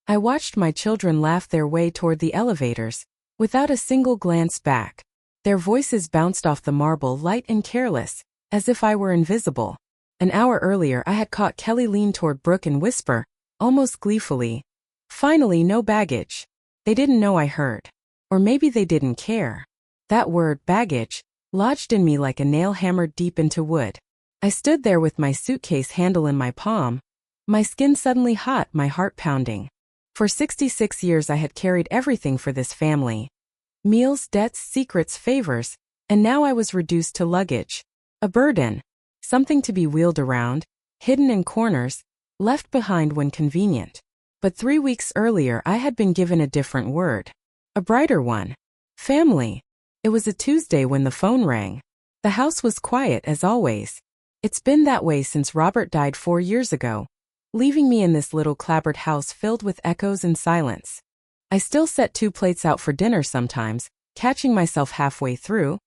I watched my children laugh their way toward the elevators, without a single glance back. Their voices bounced off the marble light and careless, as if I were invisible. An hour earlier I had caught Kelly lean toward Brooke and whisper, almost gleefully, "Finally, no baggage." They didn't know I heard. Or maybe they didn't care. That word, baggage, lodged in me like a nail hammered deep into wood. I stood there with my suitcase handle in my palm, my skin suddenly hot, my heart pounding. For 66 years I had carried everything for this family. Meals, debts, secrets, favors, and now I was reduced to luggage. A burden. Something to be wheeled around, hidden in corners, left behind when convenient. But 3 weeks earlier I had been given a different word. A brighter one. Family. It was a Tuesday when the phone rang. The house was quiet as always. It's been that way since Robert died 4 years ago, leaving me in this little clapboard house filled with echoes and silence. I still set 2 plates out for dinner sometimes, catching myself halfway through,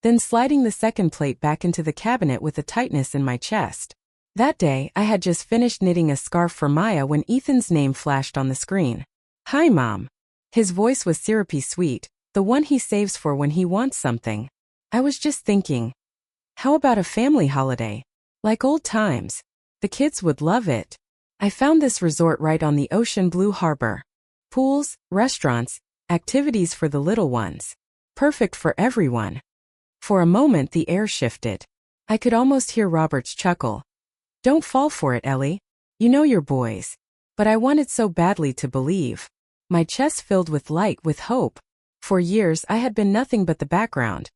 then sliding the second plate back into the cabinet with a tightness in my chest. That day, I had just finished knitting a scarf for Maya when Ethan's name flashed on the screen. "Hi, Mom." His voice was syrupy sweet, the one he saves for when he wants something. I was just thinking, how about a family holiday? Like old times. The kids would love it. I found this resort right on the ocean blue harbor. Pools, restaurants, activities for the little ones. Perfect for everyone. For a moment the air shifted. I could almost hear Robert's chuckle. "Don't fall for it, Ellie. You know your boys." But I wanted so badly to believe. My chest filled with light, with hope. For years I had been nothing but the background.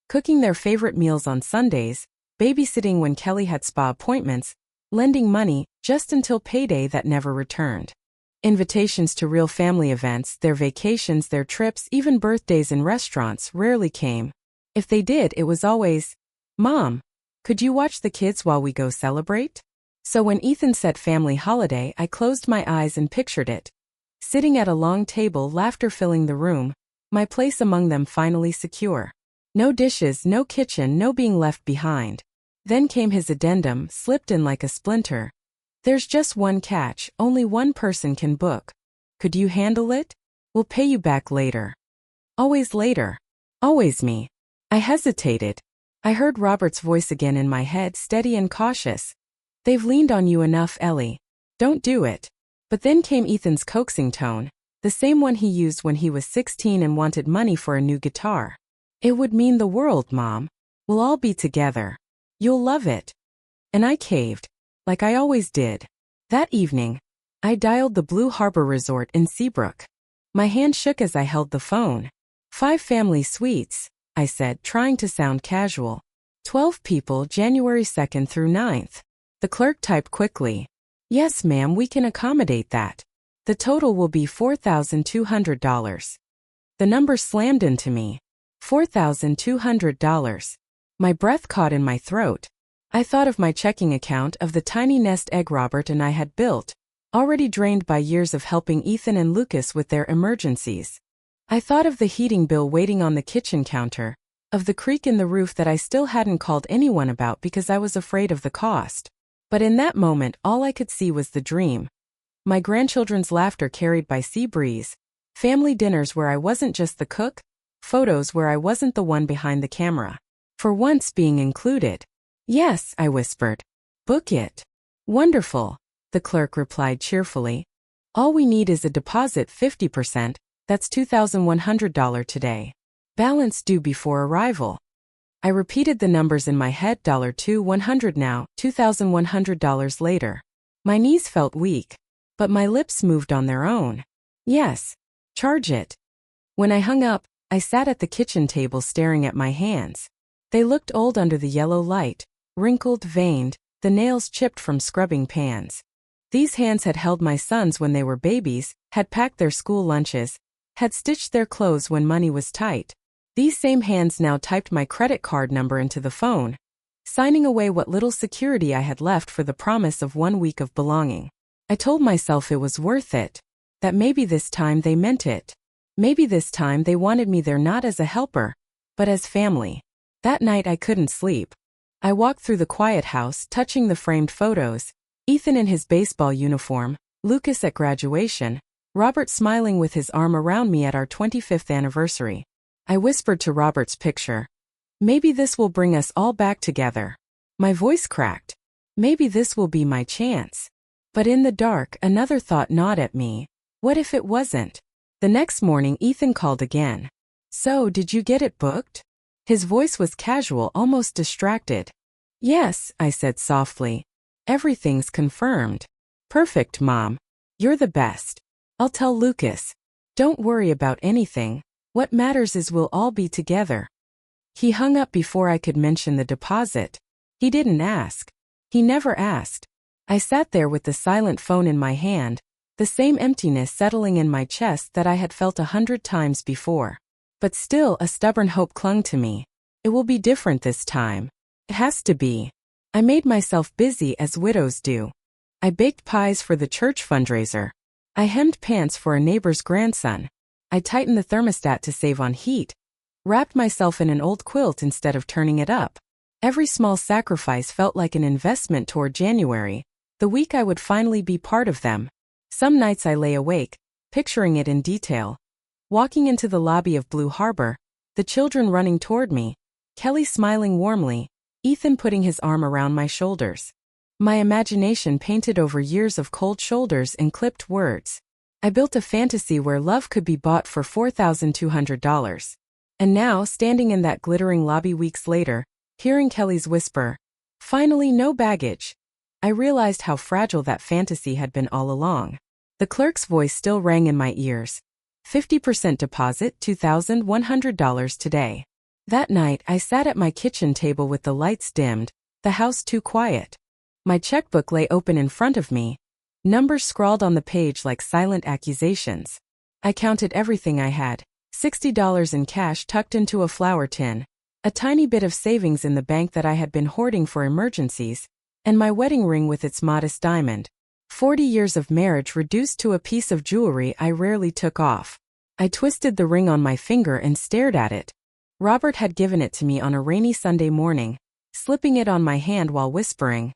Cooking their favorite meals on Sundays, babysitting when Kelly had spa appointments, lending money, just until payday that never returned. Invitations to real family events, their vacations, their trips, even birthdays in restaurants rarely came. If they did, it was always, "Mom, could you watch the kids while we go celebrate?" So when Ethan said family holiday, I closed my eyes and pictured it. Sitting at a long table, laughter filling the room, my place among them finally secure. No dishes, no kitchen, no being left behind. Then came his addendum, slipped in like a splinter. "There's just one catch, only one person can book. Could you handle it? We'll pay you back later." Always later. Always me. I hesitated. I heard Robert's voice again in my head, steady and cautious. "They've leaned on you enough, Ellie. Don't do it." But then came Ethan's coaxing tone, the same one he used when he was 16 and wanted money for a new guitar. "It would mean the world, Mom. We'll all be together. You'll love it." And I caved, like I always did. That evening, I dialed the Blue Harbor Resort in Seabrook. My hand shook as I held the phone. 5 family suites, I said, trying to sound casual. 12 people, January 2nd through 9th. The clerk typed quickly. "Yes, ma'am, we can accommodate that. The total will be $4,200. The number slammed into me. $4,200. My breath caught in my throat. I thought of my checking account, of the tiny nest egg Robert and I had built, already drained by years of helping Ethan and Lucas with their emergencies. I thought of the heating bill waiting on the kitchen counter, of the creak in the roof that I still hadn't called anyone about because I was afraid of the cost. But in that moment, all I could see was the dream. My grandchildren's laughter carried by sea breeze, family dinners where I wasn't just the cook, photos where I wasn't the one behind the camera. For once being included. "Yes," I whispered. "Book it." "Wonderful," the clerk replied cheerfully. "All we need is a deposit, 50%, that's $2,100 today. Balance due before arrival." I repeated the numbers in my head, $2,100 now, $2,100 later. My knees felt weak, but my lips moved on their own. "Yes. Charge it." When I hung up, I sat at the kitchen table staring at my hands. They looked old under the yellow light, wrinkled, veined, the nails chipped from scrubbing pans. These hands had held my sons when they were babies, had packed their school lunches, had stitched their clothes when money was tight. These same hands now typed my credit card number into the phone, signing away what little security I had left for the promise of 1 week of belonging. I told myself it was worth it, that maybe this time they meant it. Maybe this time they wanted me there not as a helper, but as family. That night I couldn't sleep. I walked through the quiet house, touching the framed photos, Ethan in his baseball uniform, Lucas at graduation, Robert smiling with his arm around me at our 25th anniversary. I whispered to Robert's picture. Maybe this will bring us all back together. My voice cracked. Maybe this will be my chance. But in the dark, another thought gnawed at me. What if it wasn't? The next morning, Ethan called again. So, did you get it booked? His voice was casual, almost distracted. Yes, I said softly. Everything's confirmed. Perfect, Mom. You're the best. I'll tell Lucas. Don't worry about anything. What matters is we'll all be together. He hung up before I could mention the deposit. He didn't ask. He never asked. I sat there with the silent phone in my hand, the same emptiness settling in my chest that I had felt 100 times before. But still, a stubborn hope clung to me. It will be different this time. It has to be. I made myself busy as widows do. I baked pies for the church fundraiser. I hemmed pants for a neighbor's grandson. I tightened the thermostat to save on heat. Wrapped myself in an old quilt instead of turning it up. Every small sacrifice felt like an investment toward January, the week I would finally be part of them. Some nights I lay awake, picturing it in detail. Walking into the lobby of Blue Harbor, the children running toward me, Kelly smiling warmly, Ethan putting his arm around my shoulders. My imagination painted over years of cold shoulders and clipped words. I built a fantasy where love could be bought for $4,200. And now, standing in that glittering lobby weeks later, hearing Kelly's whisper, "Finally, no baggage," I realized how fragile that fantasy had been all along. The clerk's voice still rang in my ears. 50% deposit, $2,100 today. That night, I sat at my kitchen table with the lights dimmed, the house too quiet. My checkbook lay open in front of me, numbers scrawled on the page like silent accusations. I counted everything I had, $60 in cash tucked into a flour tin, a tiny bit of savings in the bank that I had been hoarding for emergencies, and my wedding ring with its modest diamond. 40 years of marriage reduced to a piece of jewelry I rarely took off. I twisted the ring on my finger and stared at it. Robert had given it to me on a rainy Sunday morning, slipping it on my hand while whispering,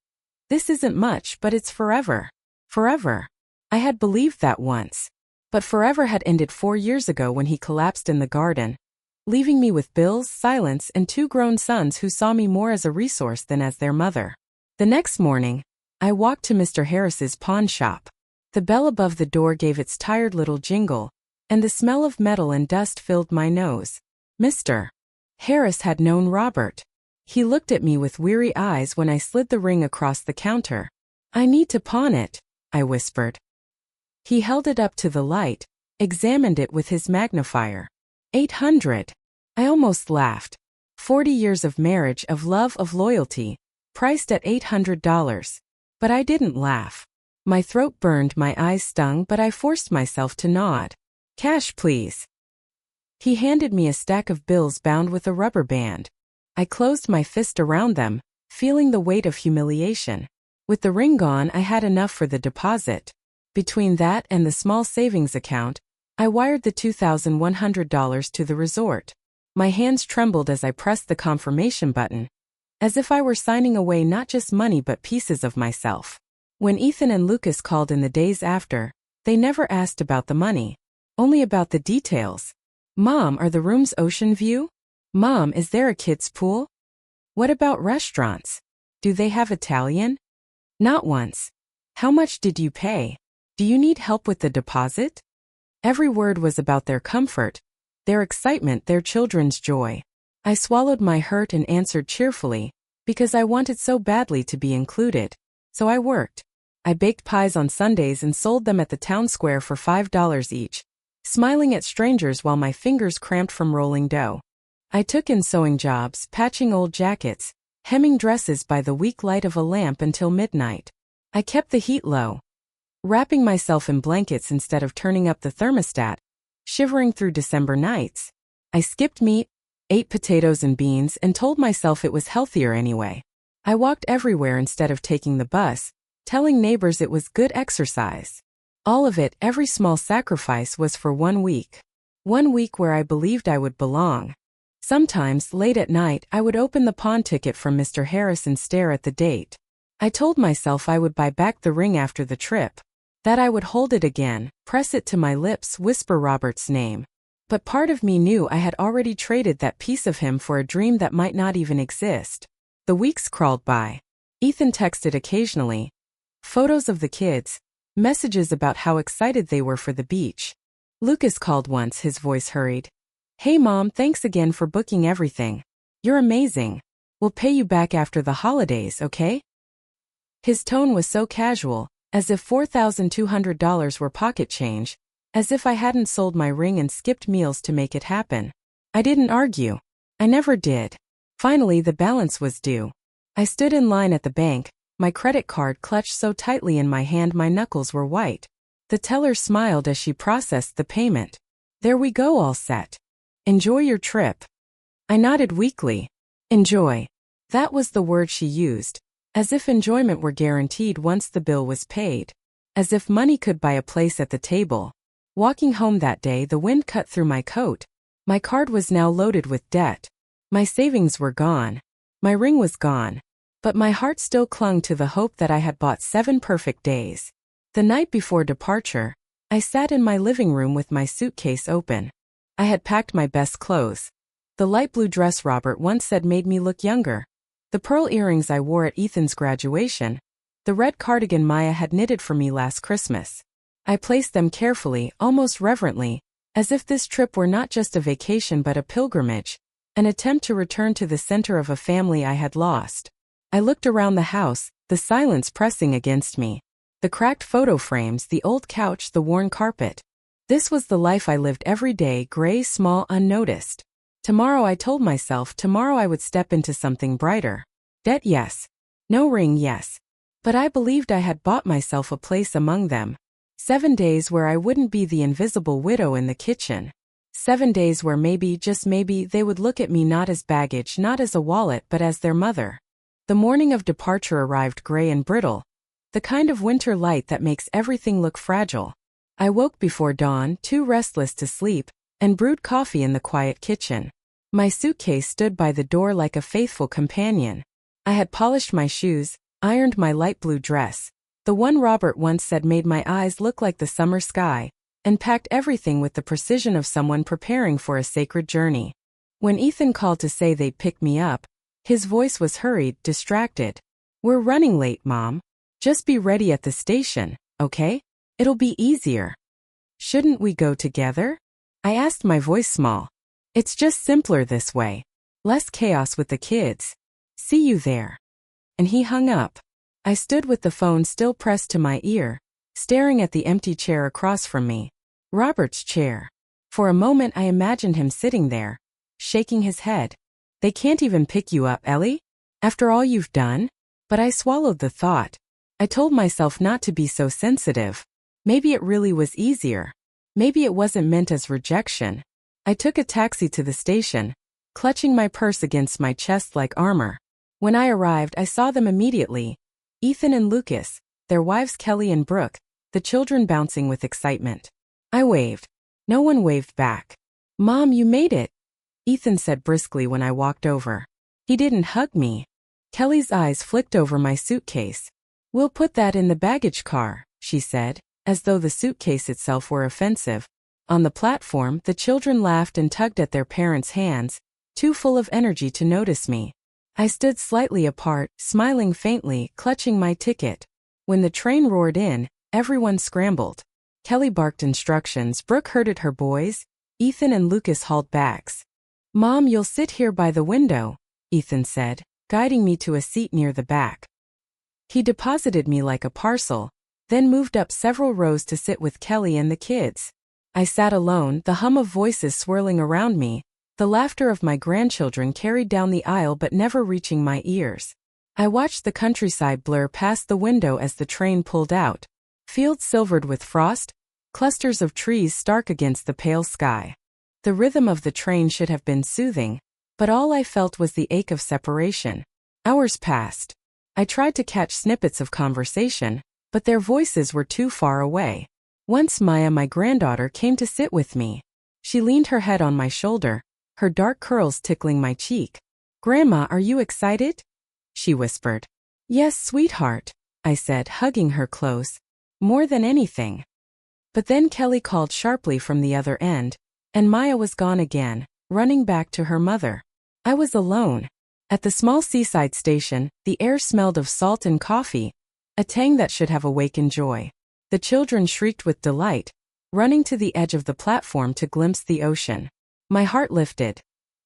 "This isn't much, but it's forever." Forever. I had believed that once. But forever had ended 4 years ago when he collapsed in the garden, leaving me with bills, silence, and 2 grown sons who saw me more as a resource than as their mother. The next morning, I walked to Mr. Harris's pawn shop. The bell above the door gave its tired little jingle, and the smell of metal and dust filled my nose. Mr. Harris had known Robert. He looked at me with weary eyes when I slid the ring across the counter. "I need to pawn it," I whispered. He held it up to the light, examined it with his magnifier. 800. I almost laughed. 40 years of marriage, of love, of loyalty, priced at $800. But I didn't laugh. My throat burned, my eyes stung, but I forced myself to nod. "Cash, please." He handed me a stack of bills bound with a rubber band. I closed my fist around them, feeling the weight of humiliation. With the ring gone, I had enough for the deposit. Between that and the small savings account, I wired the $2,100 to the resort. My hands trembled as I pressed the confirmation button, as if I were signing away not just money but pieces of myself. When Ethan and Lucas called in the days after, they never asked about the money, only about the details. "Mom, are the rooms ocean view? Mom, is there a kids' pool? What about restaurants? Do they have Italian?" Not once. "How much did you pay? Do you need help with the deposit?" Every word was about their comfort, their excitement, their children's joy. I swallowed my hurt and answered cheerfully, because I wanted so badly to be included. So I worked. I baked pies on Sundays and sold them at the town square for $5 each, smiling at strangers while my fingers cramped from rolling dough. I took in sewing jobs, patching old jackets, hemming dresses by the weak light of a lamp until midnight. I kept the heat low, wrapping myself in blankets instead of turning up the thermostat, shivering through December nights. I skipped meat, ate potatoes and beans, and told myself it was healthier anyway. I walked everywhere instead of taking the bus, telling neighbors it was good exercise. All of it, every small sacrifice, was for 1 week. 1 week where I believed I would belong. Sometimes, late at night, I would open the pawn ticket from Mr. Harris and stare at the date. I told myself I would buy back the ring after the trip. That I would hold it again, press it to my lips, whisper Robert's name. But part of me knew I had already traded that piece of him for a dream that might not even exist. The weeks crawled by. Ethan texted occasionally. Photos of the kids. Messages about how excited they were for the beach. Lucas called once, his voice hurried. Hey Mom, thanks again for booking everything. You're amazing. We'll pay you back after the holidays, okay? His tone was so casual, as if $4,200 were pocket change, as if I hadn't sold my ring and skipped meals to make it happen. I didn't argue. I never did. Finally, the balance was due. I stood in line at the bank, my credit card clutched so tightly in my hand my knuckles were white. The teller smiled as she processed the payment. There we go, all set. Enjoy your trip. I nodded weakly. Enjoy. That was the word she used, as if enjoyment were guaranteed once the bill was paid. As if money could buy a place at the table. Walking home that day, the wind cut through my coat. My card was now loaded with debt. My savings were gone. My ring was gone. But my heart still clung to the hope that I had bought 7 perfect days. The night before departure, I sat in my living room with my suitcase open. I had packed my best clothes. The light blue dress Robert once said made me look younger. The pearl earrings I wore at Ethan's graduation. The red cardigan Maya had knitted for me last Christmas. I placed them carefully, almost reverently, as if this trip were not just a vacation but a pilgrimage, an attempt to return to the center of a family I had lost. I looked around the house, the silence pressing against me. The cracked photo frames, the old couch, the worn carpet. This was the life I lived every day, gray, small, unnoticed. Tomorrow, I told myself, tomorrow I would step into something brighter. Debt, yes. No ring, yes. But I believed I had bought myself a place among them. 7 days where I wouldn't be the invisible widow in the kitchen. 7 days where maybe, just maybe, they would look at me not as baggage, not as a wallet, but as their mother. The morning of departure arrived gray and brittle. The kind of winter light that makes everything look fragile. I woke before dawn, too restless to sleep, and brewed coffee in the quiet kitchen. My suitcase stood by the door like a faithful companion. I had polished my shoes, ironed my light blue dress, the one Robert once said made my eyes look like the summer sky, and packed everything with the precision of someone preparing for a sacred journey. When Ethan called to say they'd pick me up, his voice was hurried, distracted. We're running late, Mom. Just be ready at the station, okay? It'll be easier. Shouldn't we go together? I asked, my voice small. It's just simpler this way. Less chaos with the kids. See you there. And he hung up. I stood with the phone still pressed to my ear, staring at the empty chair across from me. Robert's chair. For a moment I imagined him sitting there, shaking his head. They can't even pick you up, Ellie? After all you've done? But I swallowed the thought. I told myself not to be so sensitive. Maybe it really was easier. Maybe it wasn't meant as rejection. I took a taxi to the station, clutching my purse against my chest like armor. When I arrived, I saw them immediately. Ethan and Lucas, their wives Kelly and Brooke, the children bouncing with excitement. I waved. No one waved back. Mom, you made it, Ethan said briskly when I walked over. He didn't hug me. Kelly's eyes flicked over my suitcase. We'll put that in the baggage car, she said, as though the suitcase itself were offensive. On the platform, the children laughed and tugged at their parents' hands, too full of energy to notice me. I stood slightly apart, smiling faintly, clutching my ticket. When the train roared in, everyone scrambled. Kelly barked instructions, Brooke herded her boys, Ethan and Lucas hauled bags. Mom, you'll sit here by the window, Ethan said, guiding me to a seat near the back. He deposited me like a parcel, then moved up several rows to sit with Kelly and the kids. I sat alone, the hum of voices swirling around me, the laughter of my grandchildren carried down the aisle but never reaching my ears. I watched the countryside blur past the window as the train pulled out. Fields silvered with frost, clusters of trees stark against the pale sky. The rhythm of the train should have been soothing, but all I felt was the ache of separation. Hours passed. I tried to catch snippets of conversation, but their voices were too far away. Once Maya, my granddaughter, came to sit with me. She leaned her head on my shoulder, her dark curls tickling my cheek. Grandma, are you excited? She whispered. Yes, sweetheart, I said, hugging her close. more than anything. But then Kelly called sharply from the other end, and Maya was gone again, running back to her mother. I was alone. At the small seaside station, the air smelled of salt and coffee, a tang that should have awakened joy. The children shrieked with delight, running to the edge of the platform to glimpse the ocean. My heart lifted.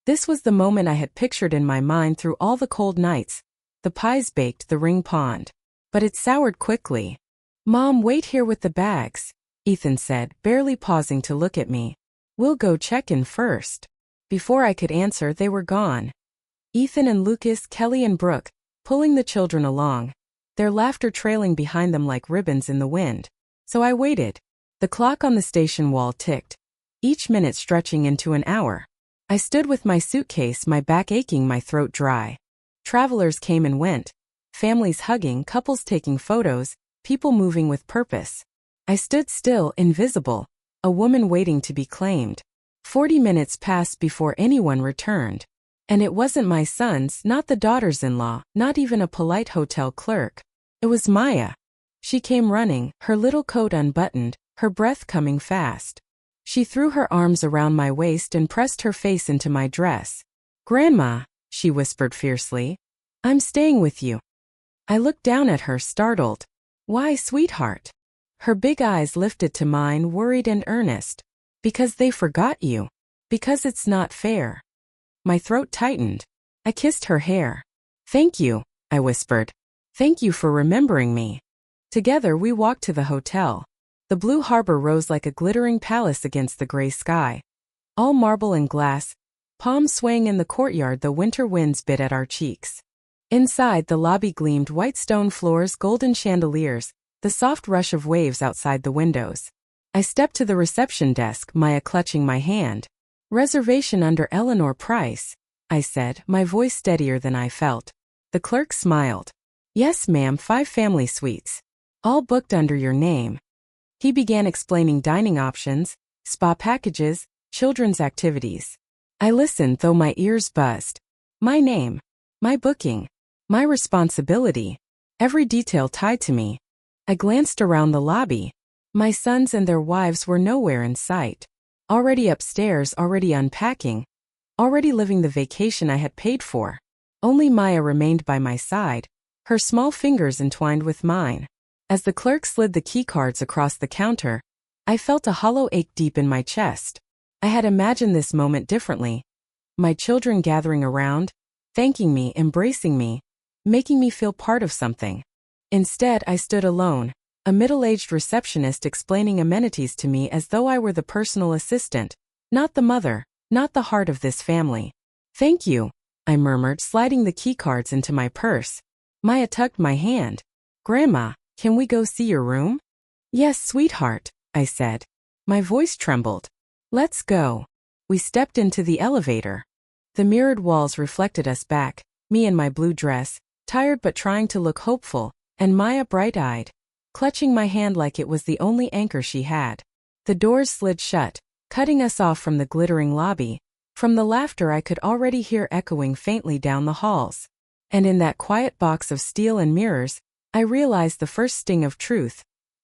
This was the moment I had pictured in my mind through all the cold nights. The pies baked, the ring pond. But it soured quickly. "Mom, wait here with the bags," Ethan said, barely pausing to look at me. "We'll go check in first." Before I could answer, they were gone. Ethan and Lucas, Kelly and Brooke, pulling the children along, their laughter trailing behind them like ribbons in the wind. So I waited. The clock on the station wall ticked, each minute stretching into an hour. I stood with my suitcase, my back aching, my throat dry. Travelers came and went. Families hugging, couples taking photos, people moving with purpose. I stood still, invisible, a woman waiting to be claimed. 40 minutes passed before anyone returned. And it wasn't my sons, not the daughters-in-law, not even a polite hotel clerk. It was Maya. She came running, her little coat unbuttoned, her breath coming fast. She threw her arms around my waist and pressed her face into my dress. "Grandma," she whispered fiercely, "I'm staying with you." I looked down at her, startled. "Why, sweetheart?" Her big eyes lifted to mine, worried and earnest. "Because they forgot you. Because it's not fair." My throat tightened. I kissed her hair. "Thank you," I whispered. "Thank you for remembering me." Together we walked to the hotel. The blue harbor rose like a glittering palace against the gray sky. All marble and glass, palms swaying in the courtyard, the winter winds bit at our cheeks. Inside, the lobby gleamed, white stone floors, golden chandeliers, the soft rush of waves outside the windows. I stepped to the reception desk, Maya clutching my hand. "Reservation under Eleanor Price," I said, my voice steadier than I felt. The clerk smiled. "Yes, ma'am, 5 family suites. All booked under your name." He began explaining dining options, spa packages, children's activities. I listened, though my ears buzzed. My name. My booking. My responsibility. Every detail tied to me. I glanced around the lobby. My sons and their wives were nowhere in sight. Already upstairs, already unpacking. Already living the vacation I had paid for. Only Maya remained by my side, her small fingers entwined with mine. As the clerk slid the keycards across the counter, I felt a hollow ache deep in my chest. I had imagined this moment differently. My children gathering around, thanking me, embracing me, making me feel part of something. Instead, I stood alone, a middle-aged receptionist explaining amenities to me as though I were the personal assistant, not the mother, not the heart of this family. "Thank you," I murmured, sliding the keycards into my purse. Maya tugged my hand. "Grandma, can we go see your room?" "Yes, sweetheart," I said. My voice trembled. "Let's go." We stepped into the elevator. The mirrored walls reflected us back, me in my blue dress, tired but trying to look hopeful, and Maya bright-eyed, clutching my hand like it was the only anchor she had. The doors slid shut, cutting us off from the glittering lobby. From the laughter I could already hear echoing faintly down the halls. And in that quiet box of steel and mirrors, I realized the first sting of truth.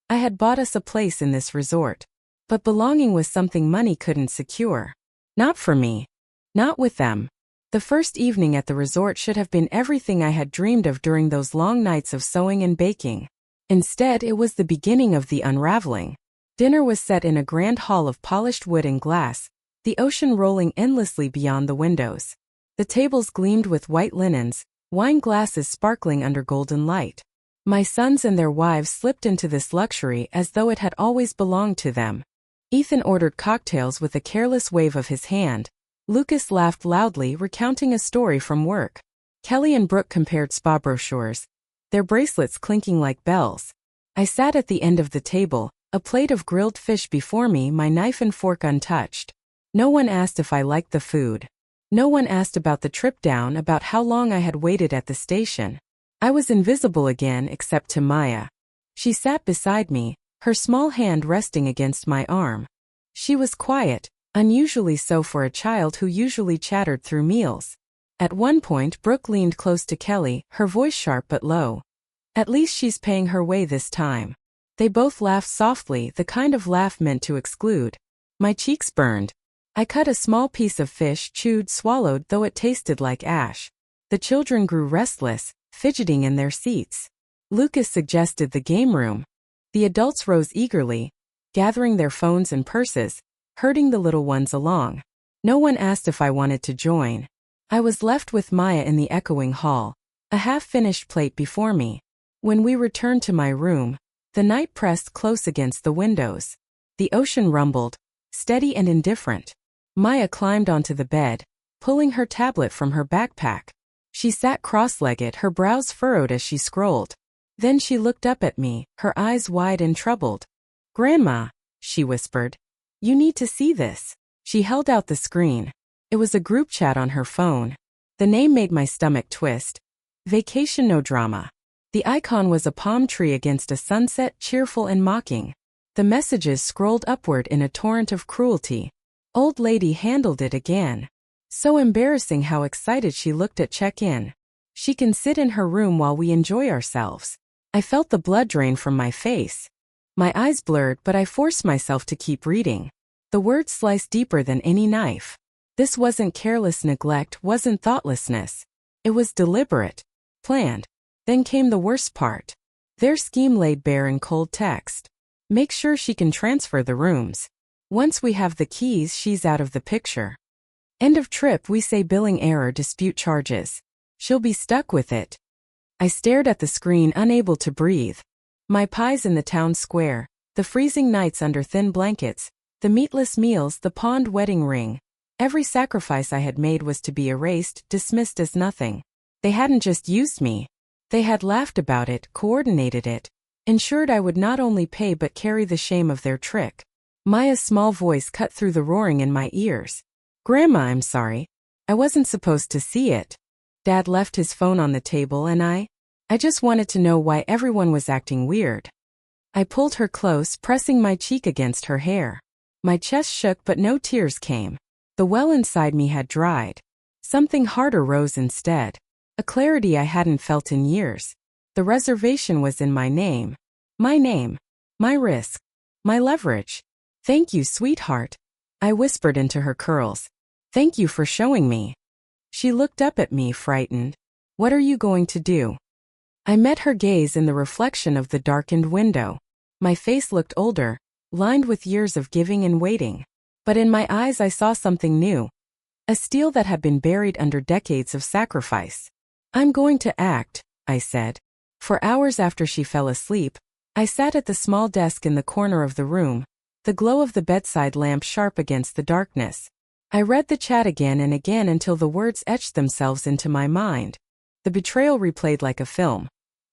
I had bought us a place in this resort. But belonging was something money couldn't secure. Not for me. Not with them. The first evening at the resort should have been everything I had dreamed of during those long nights of sewing and baking. Instead, it was the beginning of the unraveling. Dinner was set in a grand hall of polished wood and glass, the ocean rolling endlessly beyond the windows. The tables gleamed with white linens, wine glasses sparkling under golden light. My sons and their wives slipped into this luxury as though it had always belonged to them. Ethan ordered cocktails with a careless wave of his hand. Lucas laughed loudly, recounting a story from work. Kelly and Brooke compared spa brochures, their bracelets clinking like bells. I sat at the end of the table, a plate of grilled fish before me, my knife and fork untouched. No one asked if I liked the food. No one asked about the trip down, about how long I had waited at the station. I was invisible again except to Maya. She sat beside me, her small hand resting against my arm. She was quiet, unusually so for a child who usually chattered through meals. At one point, Brooke leaned close to Kelly, her voice sharp but low. "At least she's paying her way this time." They both laughed softly, the kind of laugh meant to exclude. My cheeks burned. I cut a small piece of fish, chewed, swallowed, though it tasted like ash. The children grew restless, fidgeting in their seats. Lucas suggested the game room. The adults rose eagerly, gathering their phones and purses, herding the little ones along. No one asked if I wanted to join. I was left with Maya in the echoing hall, a half-finished plate before me. When we returned to my room, the night pressed close against the windows. The ocean rumbled, steady and indifferent. Maya climbed onto the bed, pulling her tablet from her backpack. She sat cross-legged, her brows furrowed as she scrolled. Then she looked up at me, her eyes wide and troubled. "Grandma," she whispered. "You need to see this." She held out the screen. It was a group chat on her phone. The name made my stomach twist. Vacation No Drama. The icon was a palm tree against a sunset, cheerful and mocking. The messages scrolled upward in a torrent of cruelty. Old lady handled it again. So embarrassing how excited she looked at check-in. She can sit in her room while we enjoy ourselves. I felt the blood drain from my face. My eyes blurred, but I forced myself to keep reading. The words sliced deeper than any knife. This wasn't careless neglect, wasn't thoughtlessness. It was deliberate, planned. Then came the worst part. Their scheme laid bare in cold text. Make sure she can transfer the rooms. Once we have the keys, she's out of the picture. End of trip, we say billing error, dispute charges. She'll be stuck with it. I stared at the screen, unable to breathe. My pies in the town square, the freezing nights under thin blankets, the meatless meals, the pawned wedding ring. Every sacrifice I had made was to be erased, dismissed as nothing. They hadn't just used me. They had laughed about it, coordinated it, ensured I would not only pay but carry the shame of their trick. Maya's small voice cut through the roaring in my ears. "Grandma, I'm sorry. I wasn't supposed to see it." Dad left his phone on the table and I just wanted to know why everyone was acting weird. I pulled her close, pressing my cheek against her hair. My chest shook but no tears came. The well inside me had dried. Something harder rose instead. A clarity I hadn't felt in years. The reservation was in my name. My name. My risk. My leverage. "Thank you, sweetheart," I whispered into her curls. "Thank you for showing me." She looked up at me, frightened. "What are you going to do?" I met her gaze in the reflection of the darkened window. My face looked older, lined with years of giving and waiting. But in my eyes I saw something new. A steel that had been buried under decades of sacrifice. "I'm going to act," I said. For hours after she fell asleep, I sat at the small desk in the corner of the room, the glow of the bedside lamp sharp against the darkness. I read the chat again and again until the words etched themselves into my mind. The betrayal replayed like a film.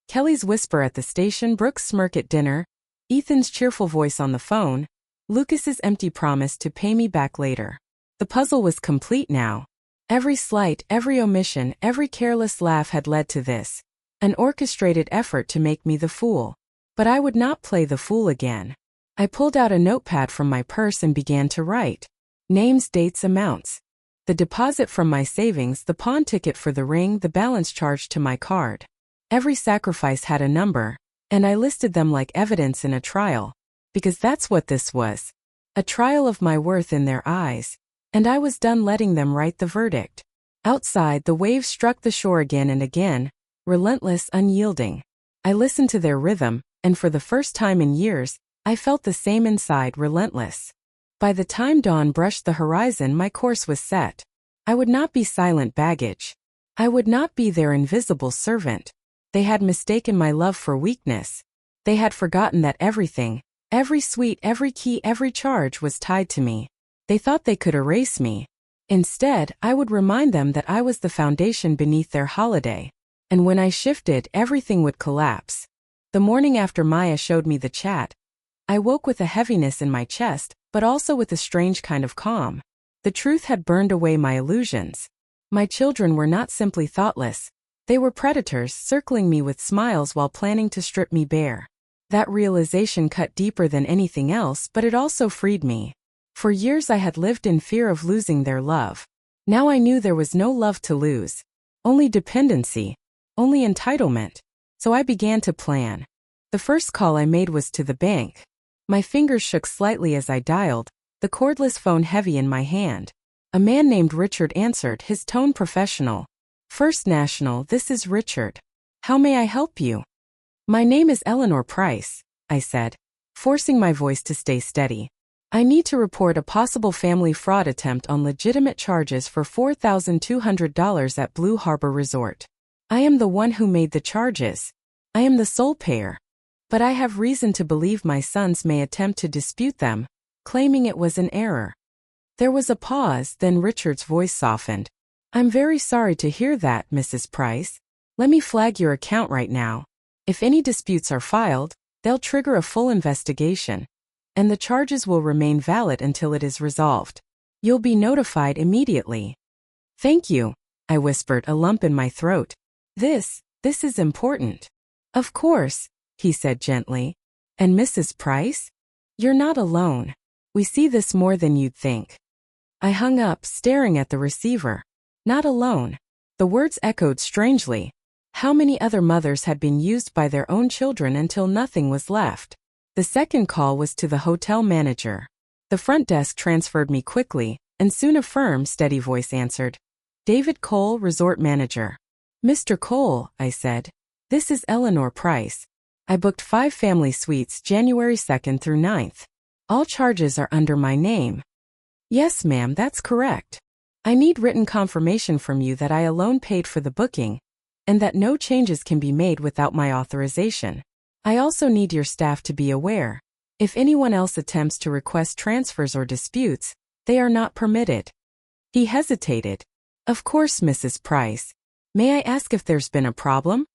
Kelly's whisper at the station, Brooke's smirk at dinner, Ethan's cheerful voice on the phone, Lucas's empty promise to pay me back later. The puzzle was complete now. Every slight, every omission, every careless laugh had led to this. An orchestrated effort to make me the fool. But I would not play the fool again. I pulled out a notepad from my purse and began to write. Names, dates, amounts. The deposit from my savings, the pawn ticket for the ring, the balance charged to my card. Every sacrifice had a number, and I listed them like evidence in a trial. Because that's what this was. A trial of my worth in their eyes. And I was done letting them write the verdict. Outside, the waves struck the shore again and again, relentless, unyielding. I listened to their rhythm, and for the first time in years, I felt the same inside, relentless. By the time dawn brushed the horizon, my course was set. I would not be silent baggage. I would not be their invisible servant. They had mistaken my love for weakness. They had forgotten that everything, every sweet, every key, every charge was tied to me. They thought they could erase me. Instead, I would remind them that I was the foundation beneath their holiday. And when I shifted, everything would collapse. The morning after Maya showed me the chat, I woke with a heaviness in my chest, but also with a strange kind of calm. The truth had burned away my illusions. My children were not simply thoughtless. They were predators, circling me with smiles while planning to strip me bare. That realization cut deeper than anything else, but it also freed me. For years I had lived in fear of losing their love. Now I knew there was no love to lose. Only dependency. Only entitlement. So I began to plan. The first call I made was to the bank. My fingers shook slightly as I dialed, the cordless phone heavy in my hand. A man named Richard answered, his tone professional. First National, this is Richard. How may I help you? My name is Eleanor Price, I said, forcing my voice to stay steady. I need to report a possible family fraud attempt on legitimate charges for $4,200 at Blue Harbor Resort. I am the one who made the charges. I am the sole payer. But I have reason to believe my sons may attempt to dispute them, claiming it was an error. There was a pause, then Richard's voice softened. I'm very sorry to hear that, Mrs. Price. Let me flag your account right now. If any disputes are filed, they'll trigger a full investigation, and the charges will remain valid until it is resolved. You'll be notified immediately. Thank you, I whispered, a lump in my throat. This is important. Of course, he said gently. And Mrs. Price? You're not alone. We see this more than you'd think. I hung up, staring at the receiver. Not alone. The words echoed strangely. How many other mothers had been used by their own children until nothing was left? The second call was to the hotel manager. The front desk transferred me quickly, and soon a firm, steady voice answered. David Cole, resort manager. Mr. Cole, I said. This is Eleanor Price. I booked 5 family suites January 2nd through 9th. All charges are under my name. Yes, ma'am, that's correct. I need written confirmation from you that I alone paid for the booking, and that no changes can be made without my authorization. I also need your staff to be aware. If anyone else attempts to request transfers or disputes, they are not permitted. He hesitated. Of course, Mrs. Price. May I ask if there's been a problem?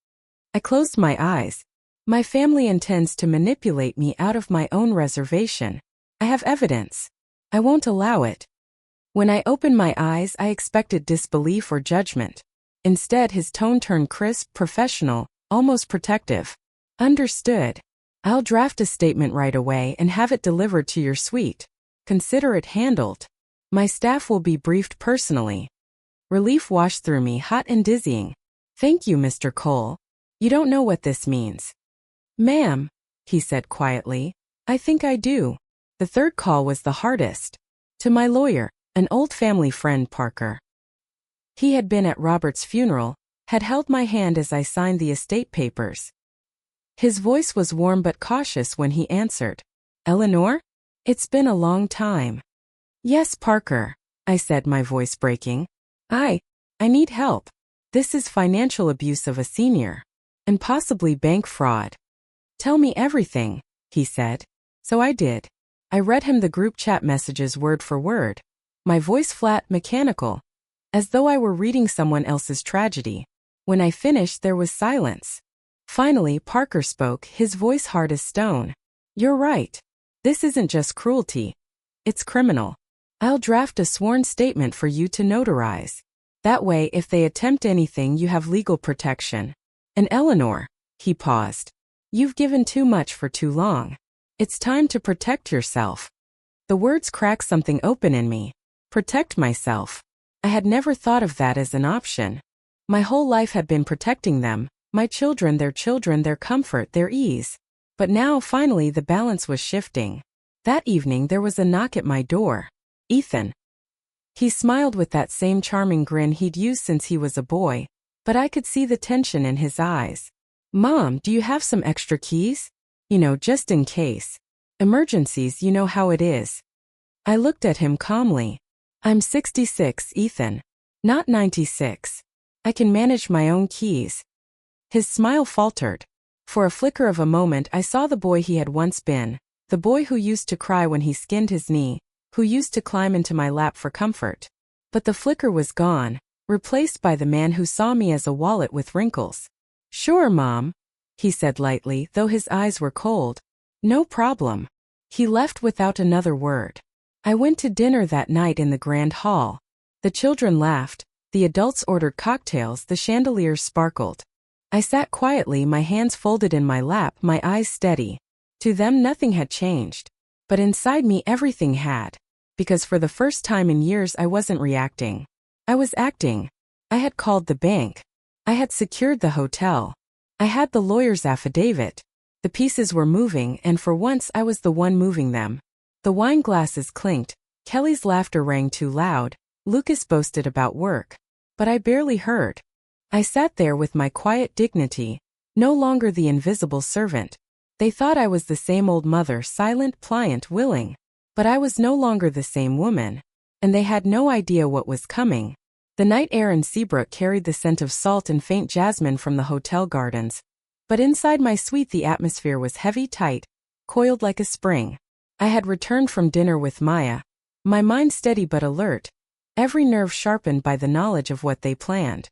I closed my eyes. My family intends to manipulate me out of my own reservation. I have evidence. I won't allow it. When I opened my eyes, I expected disbelief or judgment. Instead, his tone turned crisp, professional, almost protective. Understood. I'll draft a statement right away and have it delivered to your suite. Consider it handled. My staff will be briefed personally. Relief washed through me, hot and dizzying. Thank you, Mr. Cole. You don't know what this means. Ma'am, he said quietly, I think I do. The third call was the hardest. To my lawyer, an old family friend, Parker. He had been at Robert's funeral, had held my hand as I signed the estate papers. His voice was warm but cautious when he answered. Eleanor? It's been a long time. Yes, Parker, I said, my voice breaking. I need help. This is financial abuse of a senior. And possibly bank fraud. Tell me everything, he said. So I did. I read him the group chat messages word for word. My voice flat, mechanical. As though I were reading someone else's tragedy. When I finished, there was silence. Finally, Parker spoke, his voice hard as stone. You're right. This isn't just cruelty. It's criminal. I'll draft a sworn statement for you to notarize. That way, if they attempt anything, you have legal protection. And Eleanor, he paused. You've given too much for too long. It's time to protect yourself. The words cracked something open in me. Protect myself. I had never thought of that as an option. My whole life had been protecting them, my children, their comfort, their ease. But now, finally, the balance was shifting. That evening, there was a knock at my door. Ethan. He smiled with that same charming grin he'd used since he was a boy, but I could see the tension in his eyes. Mom, do you have some extra keys? Just in case. Emergencies, you know how it is. I looked at him calmly. I'm 66, Ethan. Not 96. I can manage my own keys. His smile faltered. For a flicker of a moment, I saw the boy he had once been, the boy who used to cry when he skinned his knee, who used to climb into my lap for comfort. But the flicker was gone, replaced by the man who saw me as a wallet with wrinkles. Sure, Mom, he said lightly, though his eyes were cold. No problem. He left without another word. I went to dinner that night in the grand hall. The children laughed, the adults ordered cocktails, the chandeliers sparkled. I sat quietly, my hands folded in my lap, my eyes steady. To them nothing had changed. But inside me everything had. Because for the first time in years I wasn't reacting. I was acting. I had called the bank. I had secured the hotel. I had the lawyer's affidavit. The pieces were moving, and for once I was the one moving them. The wine glasses clinked, Kelly's laughter rang too loud, Lucas boasted about work. But I barely heard. I sat there with my quiet dignity, no longer the invisible servant. They thought I was the same old mother, silent, pliant, willing. But I was no longer the same woman. And they had no idea what was coming. The night air in Seabrook carried the scent of salt and faint jasmine from the hotel gardens. But inside my suite the atmosphere was heavy, tight, coiled like a spring. I had returned from dinner with Maya, my mind steady but alert, every nerve sharpened by the knowledge of what they planned.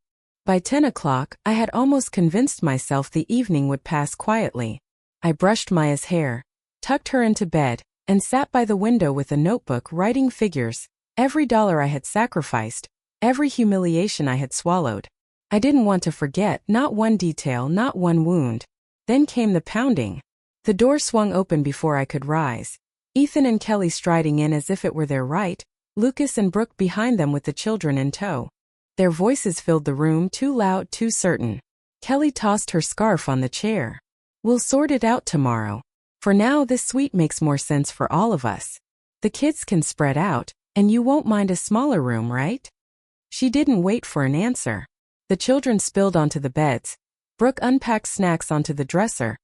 By 10 o'clock, I had almost convinced myself the evening would pass quietly. I brushed Maya's hair, tucked her into bed, and sat by the window with a notebook writing figures, every dollar I had sacrificed, every humiliation I had swallowed. I didn't want to forget, not one detail, not one wound. Then came the pounding. The door swung open before I could rise. Ethan and Kelly striding in as if it were their right, Lucas and Brooke behind them with the children in tow. Their voices filled the room, too loud, too certain. Kelly tossed her scarf on the chair. "We'll sort it out tomorrow. For now this suite makes more sense for all of us. The kids can spread out, and you won't mind a smaller room, right?" She didn't wait for an answer. The children spilled onto the beds. Brooke unpacked snacks onto the dresser.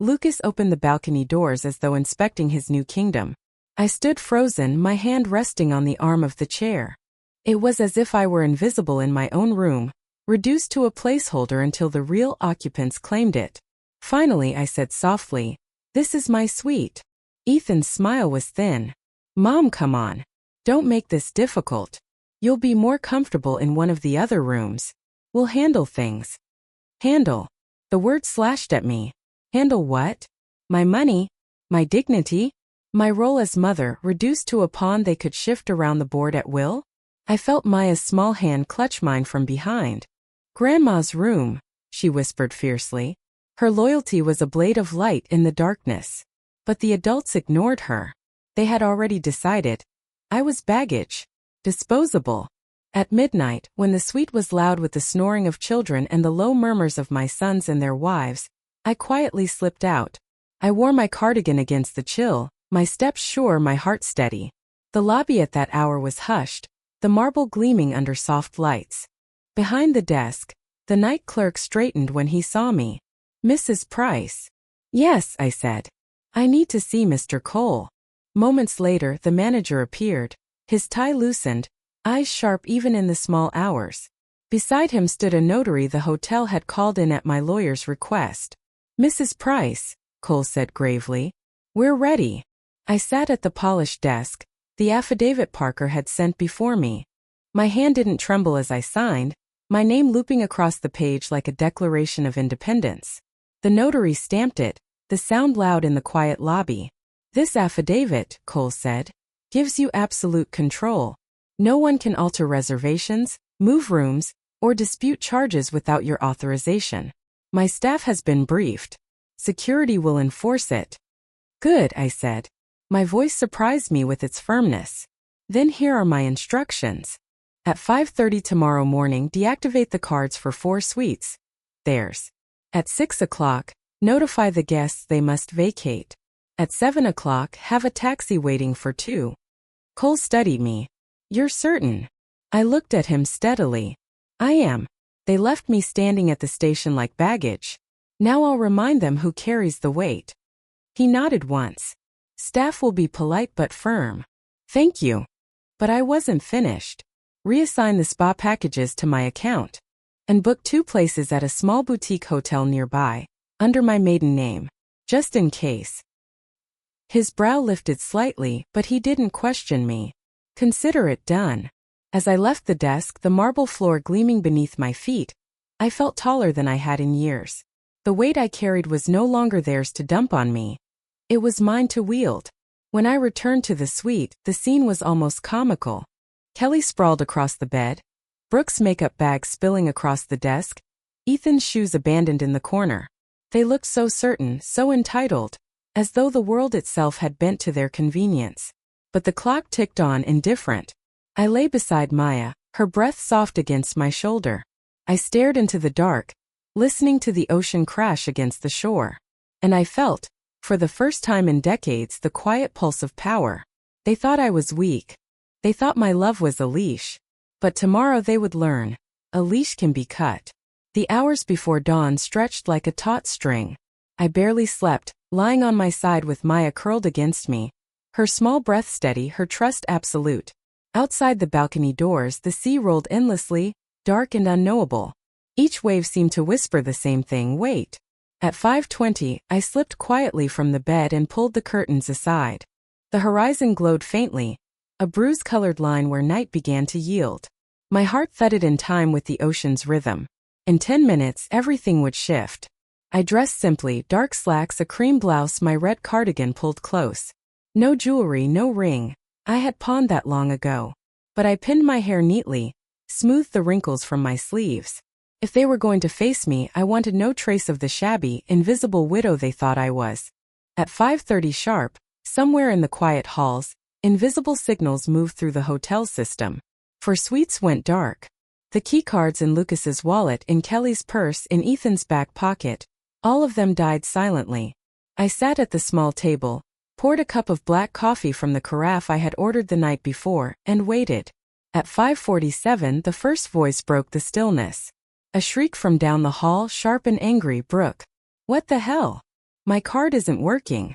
Lucas opened the balcony doors as though inspecting his new kingdom. I stood frozen, my hand resting on the arm of the chair. It was as if I were invisible in my own room, reduced to a placeholder until the real occupants claimed it. Finally, I said softly, "This is my suite." Ethan's smile was thin. "Mom, come on. Don't make this difficult. You'll be more comfortable in one of the other rooms. We'll handle things." Handle. The word slashed at me. Handle what? My money? My dignity? My role as mother reduced to a pawn they could shift around the board at will? I felt Maya's small hand clutch mine from behind. "Grandma's room," she whispered fiercely. Her loyalty was a blade of light in the darkness. But the adults ignored her. They had already decided. I was baggage. Disposable. At midnight, when the suite was loud with the snoring of children and the low murmurs of my sons and their wives, I quietly slipped out. I wore my cardigan against the chill, my steps sure, my heart steady. The lobby at that hour was hushed, the marble gleaming under soft lights. Behind the desk, the night clerk straightened when he saw me. "Mrs. Price." "Yes," I said. "I need to see Mr. Cole." Moments later, the manager appeared, his tie loosened, eyes sharp even in the small hours. Beside him stood a notary the hotel had called in at my lawyer's request. "Mrs. Price," Cole said gravely, "we're ready." I sat at the polished desk, the affidavit Parker had sent before me. My hand didn't tremble as I signed, my name looping across the page like a Declaration of Independence. The notary stamped it, the sound loud in the quiet lobby. "This affidavit," Cole said, "gives you absolute control. No one can alter reservations, move rooms, or dispute charges without your authorization. My staff has been briefed. Security will enforce it." "Good," I said. My voice surprised me with its firmness. "Then here are my instructions. At 5:30 tomorrow morning, deactivate the cards for 4 suites. Theirs. At 6 o'clock, notify the guests they must vacate. At 7 o'clock, have a taxi waiting for 2. Cole studied me. "You're certain?" I looked at him steadily. "I am. They left me standing at the station like baggage. Now I'll remind them who carries the weight." He nodded once. "Staff will be polite but firm." "Thank you." But I wasn't finished. Reassign the spa packages to my account. And book 2 places at a small boutique hotel nearby, under my maiden name. Just in case. His brow lifted slightly, but he didn't question me. "Consider it done." As I left the desk, the marble floor gleaming beneath my feet, I felt taller than I had in years. The weight I carried was no longer theirs to dump on me. It was mine to wield. When I returned to the suite, the scene was almost comical. Kelly sprawled across the bed, Brooke's makeup bag spilling across the desk, Ethan's shoes abandoned in the corner. They looked so certain, so entitled, as though the world itself had bent to their convenience. But the clock ticked on, indifferent. I lay beside Maya, her breath soft against my shoulder. I stared into the dark, listening to the ocean crash against the shore. And I felt, for the first time in decades, the quiet pulse of power. They thought I was weak. They thought my love was a leash. But tomorrow they would learn. A leash can be cut. The hours before dawn stretched like a taut string. I barely slept, lying on my side with Maya curled against me. Her small breath steady, her trust absolute. Outside the balcony doors, the sea rolled endlessly, dark and unknowable. Each wave seemed to whisper the same thing, wait. At 5:20, I slipped quietly from the bed and pulled the curtains aside. The horizon glowed faintly, a bruise-colored line where night began to yield. My heart thudded in time with the ocean's rhythm. In 10 minutes, everything would shift. I dressed simply, dark slacks, a cream blouse, my red cardigan pulled close. No jewelry, no ring. I had pawned that long ago. But I pinned my hair neatly, smoothed the wrinkles from my sleeves. If they were going to face me, I wanted no trace of the shabby, invisible widow they thought I was. At 5:30 sharp, somewhere in the quiet halls, invisible signals moved through the hotel system. For suites went dark. The keycards in Lucas's wallet, in Kelly's purse, in Ethan's back pocket, all of them died silently. I sat at the small table, poured a cup of black coffee from the carafe I had ordered the night before, and waited. At 5:47, the first voice broke the stillness. A shriek from down the hall, sharp and angry. Brooke. What the hell? My card isn't working.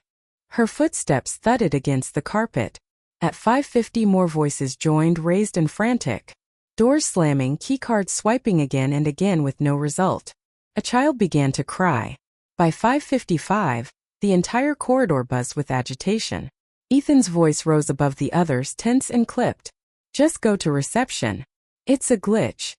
Her footsteps thudded against the carpet. At 5:50 more voices joined, raised and frantic. Doors slamming, keycards swiping again and again with no result. A child began to cry. By 5:55, the entire corridor buzzed with agitation. Ethan's voice rose above the others, tense and clipped. Just go to reception. It's a glitch.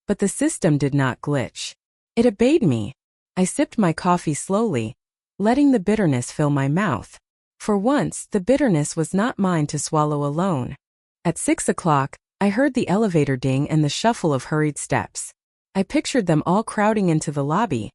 But the system did not glitch. It obeyed me. I sipped my coffee slowly, letting the bitterness fill my mouth. For once, the bitterness was not mine to swallow alone. At 6 o'clock, I heard the elevator ding and the shuffle of hurried steps. I pictured them all crowding into the lobby,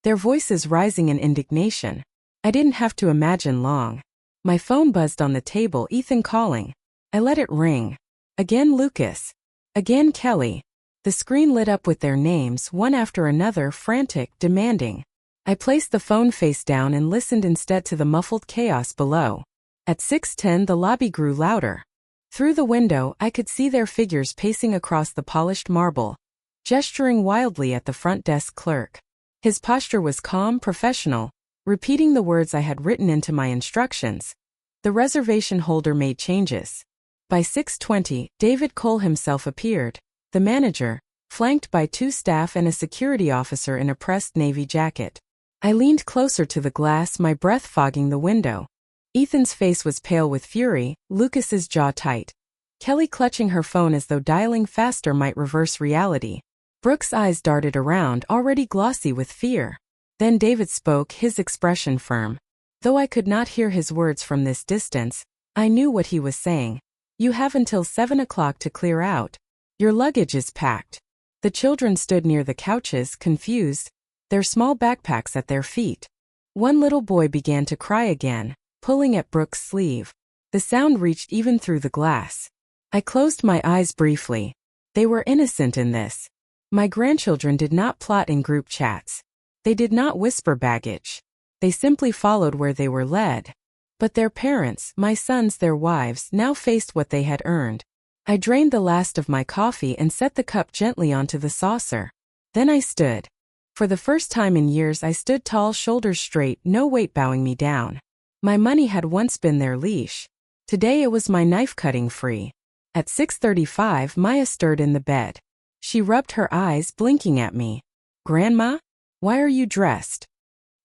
their voices rising in indignation. I didn't have to imagine long. My phone buzzed on the table, Ethan calling. I let it ring. Again Lucas. Again Kelly. The screen lit up with their names, one after another, frantic, demanding. I placed the phone face down and listened instead to the muffled chaos below. At 6:10 the lobby grew louder. Through the window I could see their figures pacing across the polished marble, gesturing wildly at the front desk clerk. His posture was calm, professional, repeating the words I had written into my instructions. The reservation holder made changes. By 6:20, David Cole himself appeared, the manager, flanked by 2 staff and a security officer in a pressed navy jacket. I leaned closer to the glass, my breath fogging the window. Ethan's face was pale with fury, Lucas's jaw tight. Kelly clutching her phone as though dialing faster might reverse reality. Brooke's eyes darted around, already glossy with fear. Then David spoke, his expression firm. Though I could not hear his words from this distance, I knew what he was saying. You have until 7 o'clock to clear out. Your luggage is packed. The children stood near the couches, confused, their small backpacks at their feet. One little boy began to cry again, pulling at Brooke's sleeve. The sound reached even through the glass. I closed my eyes briefly. They were innocent in this. My grandchildren did not plot in group chats. They did not whisper baggage. They simply followed where they were led. But their parents, my sons, their wives, now faced what they had earned. I drained the last of my coffee and set the cup gently onto the saucer. Then I stood. For the first time in years I stood tall, shoulders straight, no weight bowing me down. My money had once been their leash. Today it was my knife cutting free. At 6:35 Maya stirred in the bed. She rubbed her eyes, blinking at me. Grandma? Why are you dressed?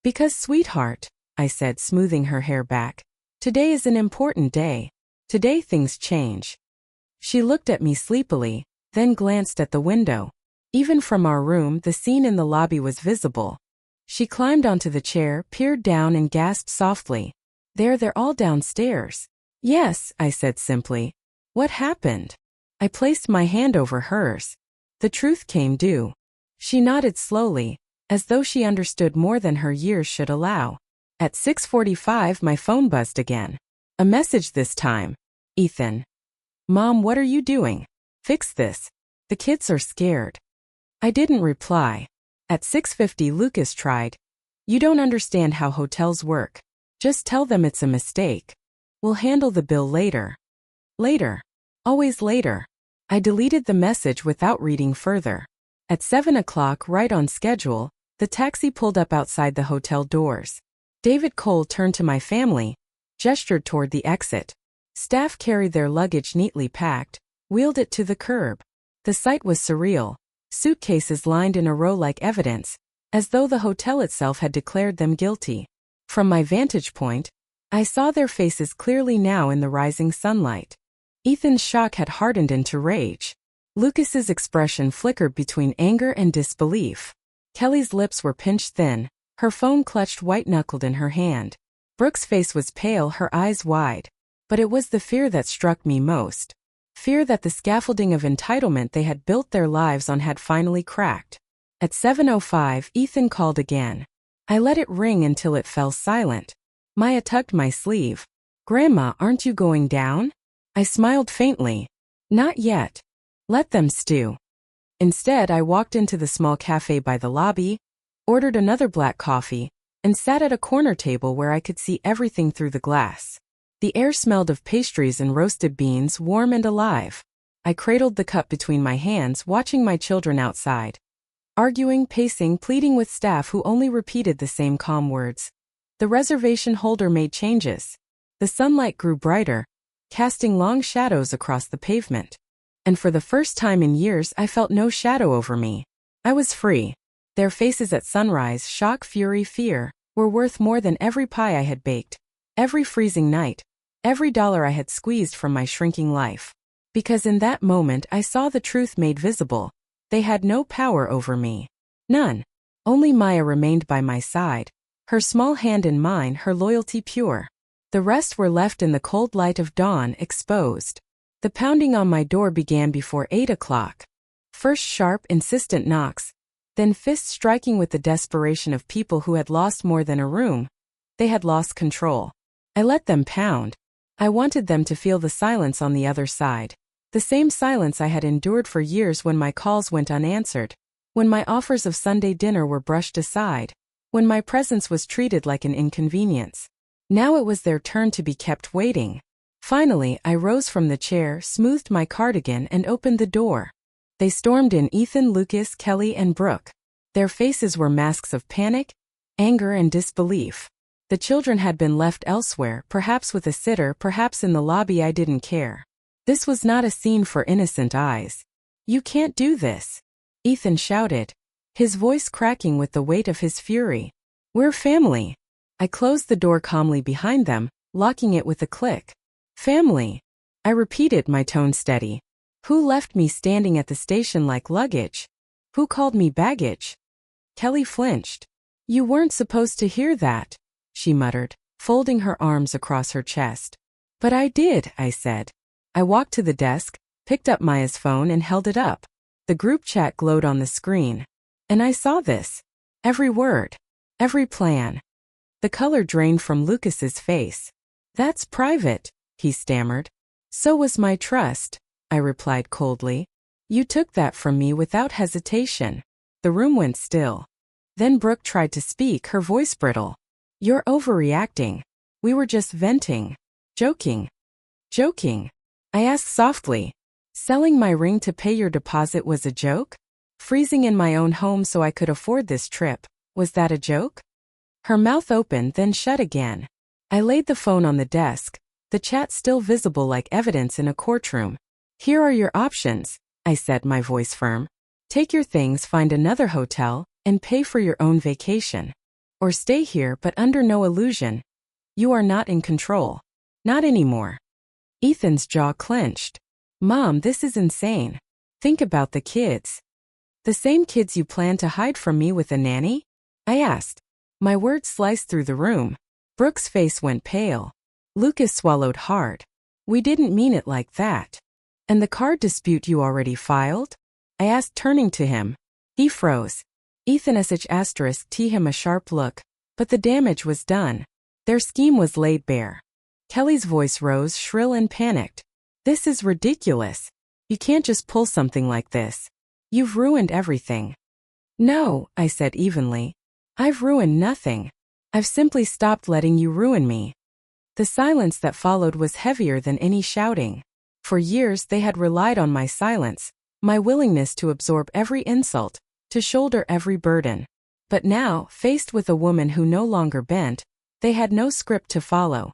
Because, sweetheart, I said, smoothing her hair back. Today is an important day. Today things change. She looked at me sleepily, then glanced at the window. Even from our room, the scene in the lobby was visible. She climbed onto the chair, peered down and gasped softly. They're all downstairs. Yes, I said simply. What happened? I placed my hand over hers. The truth came due. She nodded slowly, as though she understood more than her years should allow. At 6:45 my phone buzzed again. A message this time. Ethan. Mom, what are you doing? Fix this. The kids are scared. I didn't reply. At 6:50 Lucas tried. You don't understand how hotels work. Just tell them it's a mistake. We'll handle the bill later. Later. Always later. I deleted the message without reading further. At 7 o'clock, right on schedule, the taxi pulled up outside the hotel doors. David Cole turned to my family, gestured toward the exit. Staff carried their luggage neatly packed, wheeled it to the curb. The sight was surreal. Suitcases lined in a row like evidence, as though the hotel itself had declared them guilty. From my vantage point, I saw their faces clearly now in the rising sunlight. Ethan's shock had hardened into rage. Lucas's expression flickered between anger and disbelief. Kelly's lips were pinched thin, her phone clutched white-knuckled in her hand. Brooke's face was pale, her eyes wide. But it was the fear that struck me most. Fear that the scaffolding of entitlement they had built their lives on had finally cracked. At 7:05, Ethan called again. I let it ring until it fell silent. Maya tugged my sleeve. Grandma, aren't you going down? I smiled faintly. Not yet. Let them stew. Instead, I walked into the small cafe by the lobby, ordered another black coffee, and sat at a corner table where I could see everything through the glass. The air smelled of pastries and roasted beans, warm and alive. I cradled the cup between my hands, watching my children outside. Arguing, pacing, pleading with staff who only repeated the same calm words. The reservation holder made changes. The sunlight grew brighter, casting long shadows across the pavement. And for the first time in years, I felt no shadow over me. I was free. Their faces at sunrise, shock, fury, fear, were worth more than every pie I had baked, every freezing night, every dollar I had squeezed from my shrinking life. Because in that moment I saw the truth made visible. They had no power over me. None. Only Maya remained by my side, her small hand in mine, her loyalty pure. The rest were left in the cold light of dawn, exposed. The pounding on my door began before 8 o'clock. First sharp, insistent knocks, then fists striking with the desperation of people who had lost more than a room. They had lost control. I let them pound. I wanted them to feel the silence on the other side. The same silence I had endured for years when my calls went unanswered, when my offers of Sunday dinner were brushed aside, when my presence was treated like an inconvenience. Now it was their turn to be kept waiting. Finally, I rose from the chair, smoothed my cardigan, and opened the door. They stormed in, Ethan, Lucas, Kelly, and Brooke. Their faces were masks of panic, anger, and disbelief. The children had been left elsewhere, perhaps with a sitter, perhaps in the lobby. I didn't care. This was not a scene for innocent eyes. You can't do this, Ethan shouted, his voice cracking with the weight of his fury. We're family. I closed the door calmly behind them, locking it with a click. Family. I repeated, my tone steady. Who left me standing at the station like luggage? Who called me baggage? Kelly flinched. You weren't supposed to hear that, she muttered, folding her arms across her chest. But I did, I said. I walked to the desk, picked up Maya's phone and held it up. The group chat glowed on the screen. And I saw this. Every word. Every plan. The color drained from Lucas's face. That's private, he stammered. So was my trust, I replied coldly. You took that from me without hesitation. The room went still. Then Brooke tried to speak, her voice brittle. You're overreacting. We were just venting. Joking. Joking. I asked softly. Selling my ring to pay your deposit was a joke? Freezing in my own home so I could afford this trip, was that a joke? Her mouth opened, then shut again. I laid the phone on the desk, the chat still visible like evidence in a courtroom. Here are your options, I said, my voice firm. Take your things, find another hotel, and pay for your own vacation. Or stay here, but under no illusion. You are not in control. Not anymore. Ethan's jaw clenched. Mom, this is insane. Think about the kids. The same kids you plan to hide from me with a nanny? I asked. My words sliced through the room. Brooke's face went pale. Lucas swallowed hard. We didn't mean it like that. And the car dispute you already filed? I asked, turning to him. He froze. Ethan **t him a sharp look, but the damage was done. Their scheme was laid bare. Kelly's voice rose, shrill and panicked. This is ridiculous. You can't just pull something like this. You've ruined everything. No, I said evenly. I've ruined nothing. I've simply stopped letting you ruin me. The silence that followed was heavier than any shouting. For years they had relied on my silence, my willingness to absorb every insult, to shoulder every burden. But now, faced with a woman who no longer bent, they had no script to follow.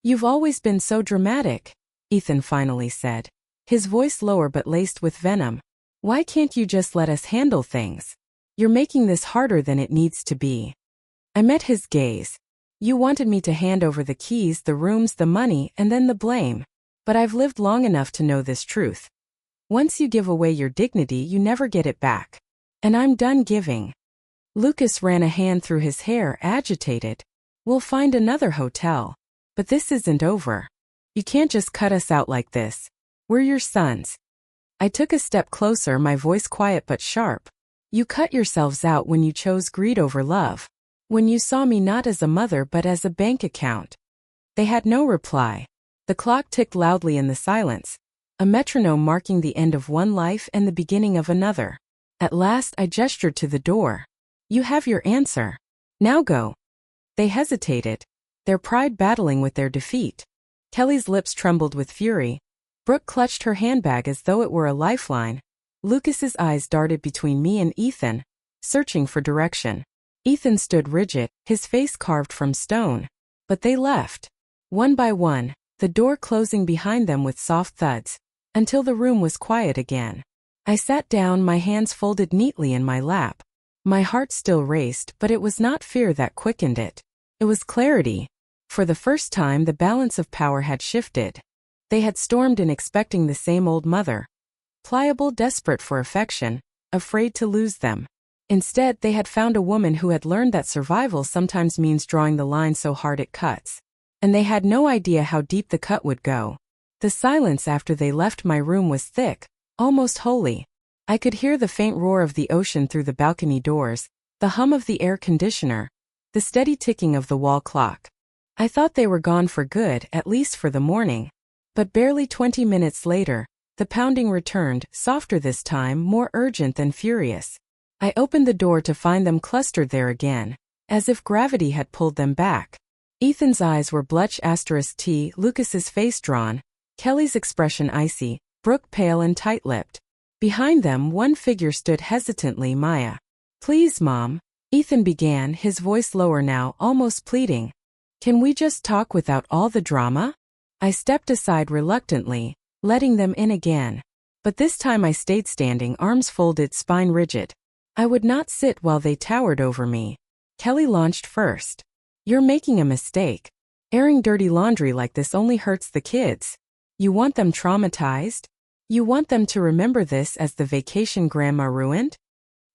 You've always been so dramatic, Ethan finally said, his voice lower but laced with venom. Why can't you just let us handle things? You're making this harder than it needs to be. I met his gaze. You wanted me to hand over the keys, the rooms, the money, and then the blame. But I've lived long enough to know this truth. Once you give away your dignity, you never get it back. And I'm done giving. Lucas ran a hand through his hair, agitated. We'll find another hotel. But this isn't over. You can't just cut us out like this. We're your sons. I took a step closer, my voice quiet but sharp. You cut yourselves out when you chose greed over love. When you saw me not as a mother but as a bank account. They had no reply. The clock ticked loudly in the silence, a metronome marking the end of one life and the beginning of another. At last I gestured to the door. You have your answer. Now go. They hesitated, their pride battling with their defeat. Kelly's lips trembled with fury. Brooke clutched her handbag as though it were a lifeline. Lucas's eyes darted between me and Ethan, searching for direction. Ethan stood rigid, his face carved from stone. But they left. One by one, the door closing behind them with soft thuds, until the room was quiet again. I sat down, my hands folded neatly in my lap. My heart still raced, but it was not fear that quickened it. It was clarity. For the first time, the balance of power had shifted. They had stormed in expecting the same old mother. Pliable, desperate for affection, afraid to lose them. Instead, they had found a woman who had learned that survival sometimes means drawing the line so hard it cuts. And they had no idea how deep the cut would go. The silence after they left my room was thick, almost holy. I could hear the faint roar of the ocean through the balcony doors, the hum of the air conditioner, the steady ticking of the wall clock. I thought they were gone for good, at least for the morning. But barely 20 minutes later, the pounding returned, softer this time, more urgent than furious. I opened the door to find them clustered there again, as if gravity had pulled them back. Ethan's eyes were *T, Lucas's face drawn, Kelly's expression icy, Brooke pale and tight-lipped. Behind them, one figure stood hesitantly, Maya. Please, Mom, Ethan began, his voice lower now, almost pleading. Can we just talk without all the drama? I stepped aside reluctantly, letting them in again. But this time I stayed standing, arms folded, spine rigid. I would not sit while they towered over me. Kelly launched first. You're making a mistake. Airing dirty laundry like this only hurts the kids. You want them traumatized? You want them to remember this as the vacation Grandma ruined?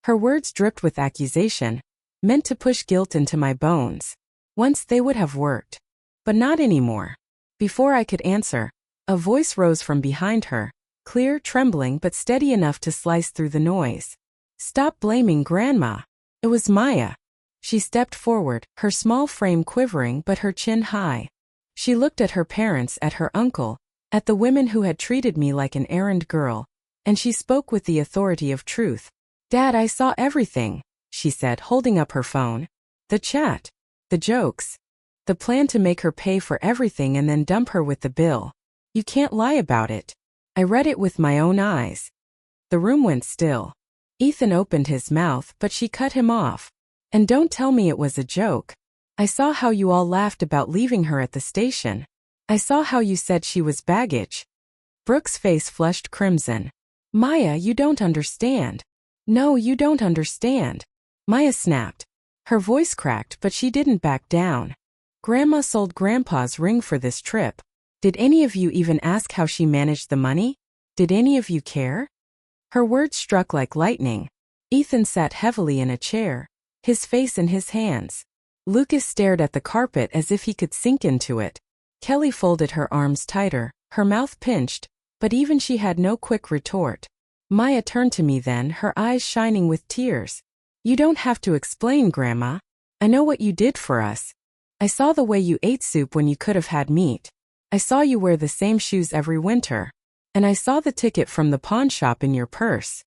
Her words dripped with accusation, meant to push guilt into my bones. Once they would have worked. But not anymore. Before I could answer, a voice rose from behind her, clear, trembling but steady enough to slice through the noise. Stop blaming Grandma. It was Maya. She stepped forward, her small frame quivering but her chin high. She looked at her parents, at her uncle, at the women who had treated me like an errand girl, and she spoke with the authority of truth. Dad, I saw everything, she said, holding up her phone. The chat. The jokes. The plan to make her pay for everything and then dump her with the bill. You can't lie about it. I read it with my own eyes. The room went still. Ethan opened his mouth, but she cut him off. And don't tell me it was a joke. I saw how you all laughed about leaving her at the station. I saw how you said she was baggage. Brooke's face flushed crimson. Maya, you don't understand. No, you don't understand. Maya snapped. Her voice cracked, but she didn't back down. Grandma sold Grandpa's ring for this trip. Did any of you even ask how she managed the money? Did any of you care? Her words struck like lightning. Ethan sat heavily in a chair, his face in his hands. Lucas stared at the carpet as if he could sink into it. Kelly folded her arms tighter, her mouth pinched, but even she had no quick retort. Maya turned to me then, her eyes shining with tears. You don't have to explain, Grandma. I know what you did for us. I saw the way you ate soup when you could have had meat. I saw you wear the same shoes every winter. And I saw the ticket from the pawn shop in your purse.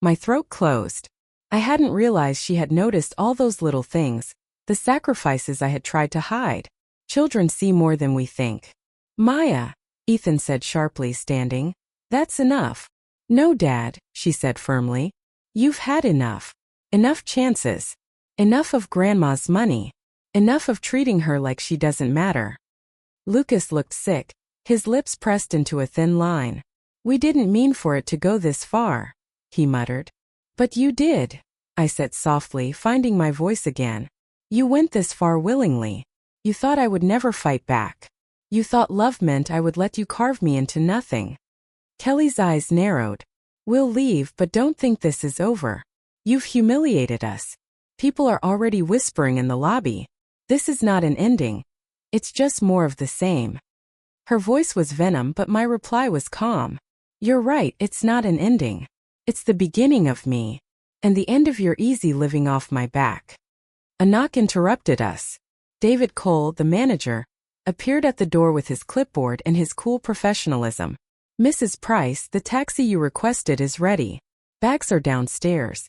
My throat closed. I hadn't realized she had noticed all those little things, the sacrifices I had tried to hide. Children see more than we think. Maya, Ethan said sharply, standing. That's enough. No, Dad, she said firmly. You've had enough. Enough chances. Enough of Grandma's money. Enough of treating her like she doesn't matter. Lucas looked sick, his lips pressed into a thin line. We didn't mean for it to go this far, he muttered. But you did, I said softly, finding my voice again. You went this far willingly. You thought I would never fight back. You thought love meant I would let you carve me into nothing. Kelly's eyes narrowed. We'll leave, but don't think this is over. You've humiliated us. People are already whispering in the lobby. This is not an ending. It's just more of the same. Her voice was venom, but my reply was calm. You're right, it's not an ending. It's the beginning of me. And the end of your easy living off my back. A knock interrupted us. David Cole, the manager, appeared at the door with his clipboard and his cool professionalism. Mrs. Price, the taxi you requested is ready. Bags are downstairs.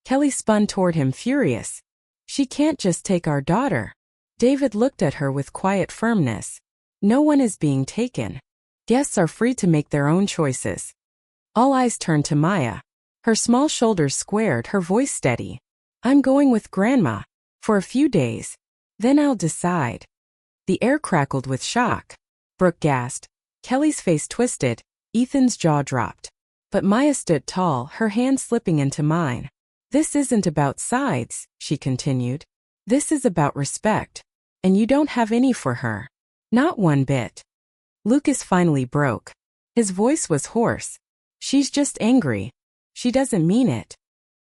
Kelly spun toward him, furious. She can't just take our daughter. David looked at her with quiet firmness. No one is being taken. Guests are free to make their own choices. All eyes turned to Maya. Her small shoulders squared, her voice steady. I'm going with Grandma. For a few days. Then I'll decide. The air crackled with shock. Brooke gasped. Kelly's face twisted. Ethan's jaw dropped. But Maya stood tall, her hand slipping into mine. This isn't about sides, she continued. This is about respect. And you don't have any for her. Not one bit. Lucas finally broke. His voice was hoarse. She's just angry. She doesn't mean it.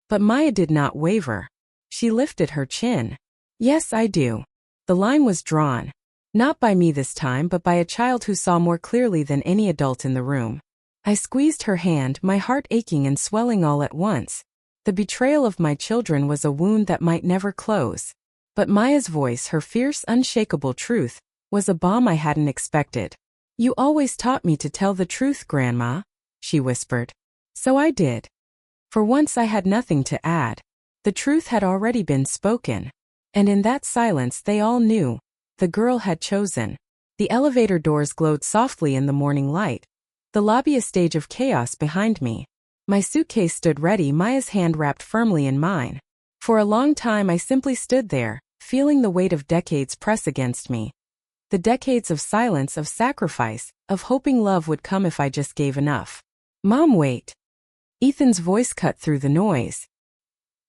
But Maya did not waver. She lifted her chin. Yes, I do. The line was drawn. Not by me this time, but by a child who saw more clearly than any adult in the room. I squeezed her hand, my heart aching and swelling all at once. The betrayal of my children was a wound that might never close. But Maya's voice, her fierce, unshakable truth, was a balm I hadn't expected. You always taught me to tell the truth, Grandma, she whispered. So I did. For once I had nothing to add. The truth had already been spoken. And in that silence they all knew. The girl had chosen. The elevator doors glowed softly in the morning light. The lobby a stage of chaos behind me. My suitcase stood ready, Maya's hand wrapped firmly in mine. For a long time I simply stood there, feeling the weight of decades press against me. The decades of silence, of sacrifice, of hoping love would come if I just gave enough. Mom, wait. Ethan's voice cut through the noise.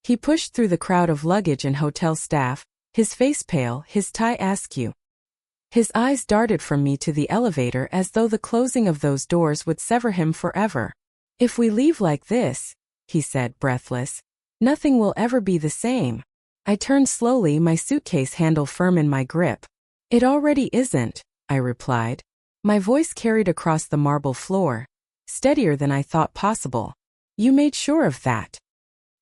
He pushed through the crowd of luggage and hotel staff, his face pale, his tie askew. His eyes darted from me to the elevator as though the closing of those doors would sever him forever. If we leave like this, he said, breathless, nothing will ever be the same. I turned slowly, my suitcase handle firm in my grip. It already isn't, I replied. My voice carried across the marble floor, steadier than I thought possible. You made sure of that.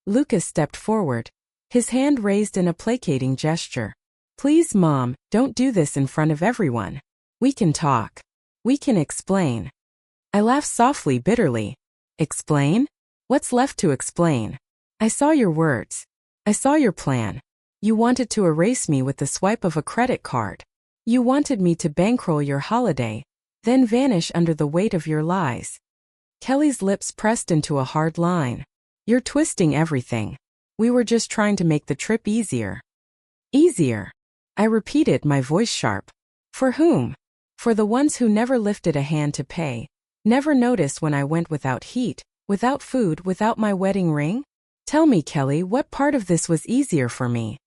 Lucas stepped forward, his hand raised in a placating gesture. Please, Mom, don't do this in front of everyone. We can talk. We can explain. I laughed softly, bitterly. Explain? What's left to explain? I saw your words. I saw your plan. You wanted to erase me with the swipe of a credit card. You wanted me to bankroll your holiday, then vanish under the weight of your lies. Kelly's lips pressed into a hard line. You're twisting everything. We were just trying to make the trip easier. Easier. I repeated, my voice sharp. For whom? For the ones who never lifted a hand to pay, never noticed when I went without heat, without food, without my wedding ring? Tell me, Kelly, what part of this was easier for me?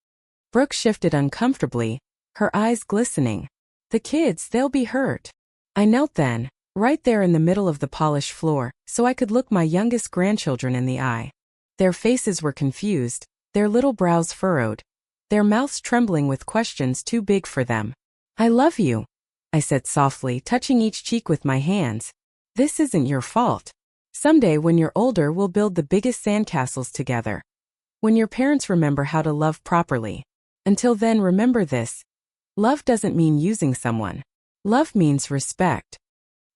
Brooke shifted uncomfortably, her eyes glistening. The kids, they'll be hurt. I knelt then, right there in the middle of the polished floor, so I could look my youngest grandchildren in the eye. Their faces were confused, their little brows furrowed, their mouths trembling with questions too big for them. I love you, I said softly, touching each cheek with my hands. This isn't your fault. Someday when you're older we'll build the biggest sandcastles together. When your parents remember how to love properly. Until then, remember this. Love doesn't mean using someone. Love means respect.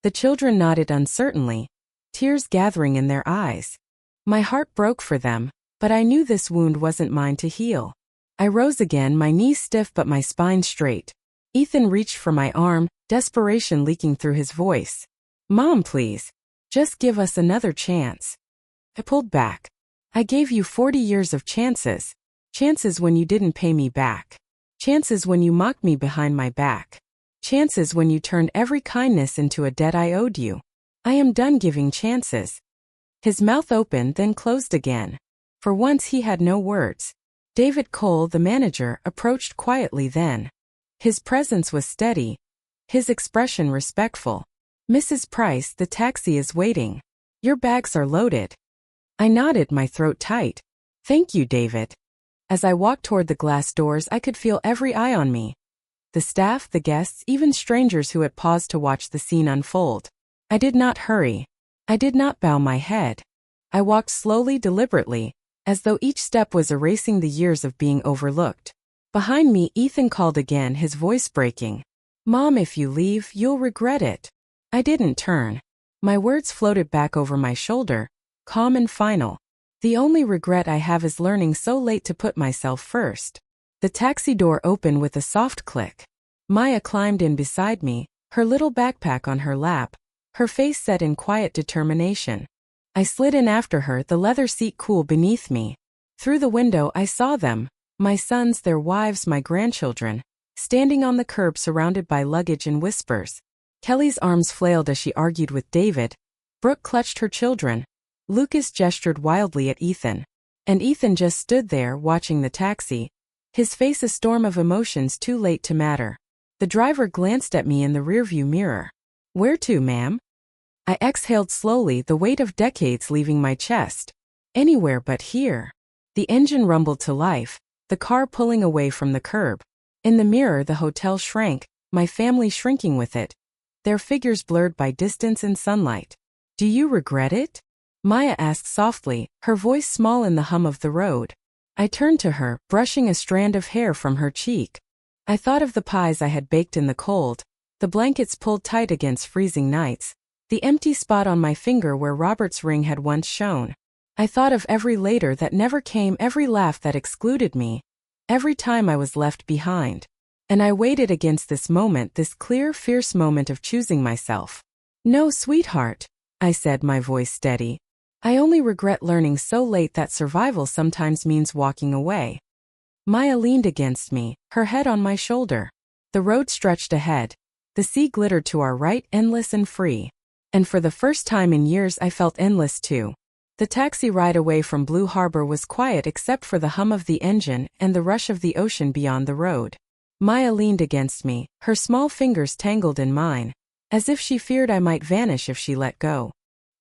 The children nodded uncertainly, tears gathering in their eyes. My heart broke for them, But I knew this wound wasn't mine to heal. I rose again, my knees stiff but my spine straight. Ethan reached for my arm, desperation leaking through his voice. Mom, please. Just give us another chance. I pulled back. I gave you 40 years of chances. Chances when you didn't pay me back. Chances when you mocked me behind my back. Chances when you turned every kindness into a debt I owed you. I am done giving chances. His mouth opened then closed again. For once he had no words. David Cole, the manager, approached quietly then. His presence was steady. His expression respectful. Mrs. Price, the taxi is waiting. Your bags are loaded. I nodded, my throat tight. Thank you, David. As I walked toward the glass doors, I could feel every eye on me. The staff, the guests, even strangers who had paused to watch the scene unfold. I did not hurry. I did not bow my head. I walked slowly, deliberately, as though each step was erasing the years of being overlooked. Behind me, Ethan called again, his voice breaking. Mom, if you leave, you'll regret it. I didn't turn. My words floated back over my shoulder, calm and final. The only regret I have is learning so late to put myself first. The taxi door opened with a soft click. Maya climbed in beside me, her little backpack on her lap, her face set in quiet determination. I slid in after her, the leather seat cool beneath me. Through the window I saw them, my sons, their wives, my grandchildren, standing on the curb surrounded by luggage and whispers. Kelly's arms flailed as she argued with David. Brooke clutched her children. Lucas gestured wildly at Ethan. And Ethan just stood there, watching the taxi, his face a storm of emotions too late to matter. The driver glanced at me in the rearview mirror. Where to, ma'am? I exhaled slowly, the weight of decades leaving my chest. Anywhere but here. The engine rumbled to life, the car pulling away from the curb. In the mirror, the hotel shrank, my family shrinking with it. Their figures blurred by distance and sunlight. Do you regret it? Maya asked softly, her voice small in the hum of the road. I turned to her, brushing a strand of hair from her cheek. I thought of the pies I had baked in the cold, the blankets pulled tight against freezing nights, the empty spot on my finger where Robert's ring had once shone. I thought of every later that never came, every laugh that excluded me, every time I was left behind. And I waited against this moment, this clear, fierce moment of choosing myself. No, sweetheart, I said, my voice steady. I only regret learning so late that survival sometimes means walking away. Maya leaned against me, her head on my shoulder. The road stretched ahead. The sea glittered to our right, endless and free. And for the first time in years I felt endless too. The taxi ride away from Blue Harbor was quiet except for the hum of the engine and the rush of the ocean beyond the road. Maya leaned against me, her small fingers tangled in mine, as if she feared I might vanish if she let go.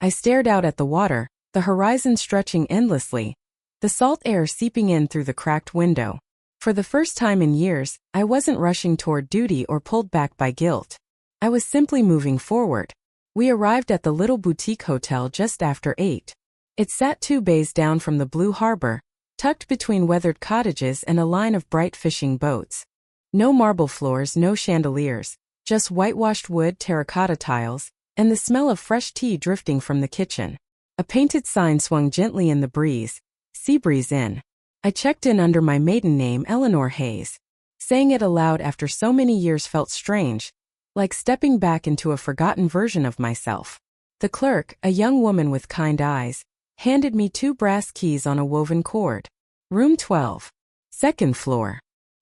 I stared out at the water, the horizon stretching endlessly, the salt air seeping in through the cracked window. For the first time in years, I wasn't rushing toward duty or pulled back by guilt. I was simply moving forward. We arrived at the little boutique hotel just after 8. It sat 2 bays down from the Blue Harbor, tucked between weathered cottages and a line of bright fishing boats. No marble floors, no chandeliers, just whitewashed wood, terracotta tiles, and the smell of fresh tea drifting from the kitchen. A painted sign swung gently in the breeze, Seabreeze Inn. I checked in under my maiden name, Eleanor Hayes. Saying it aloud after so many years felt strange, like stepping back into a forgotten version of myself. The clerk, a young woman with kind eyes, handed me 2 brass keys on a woven cord. Room 12. 2nd floor.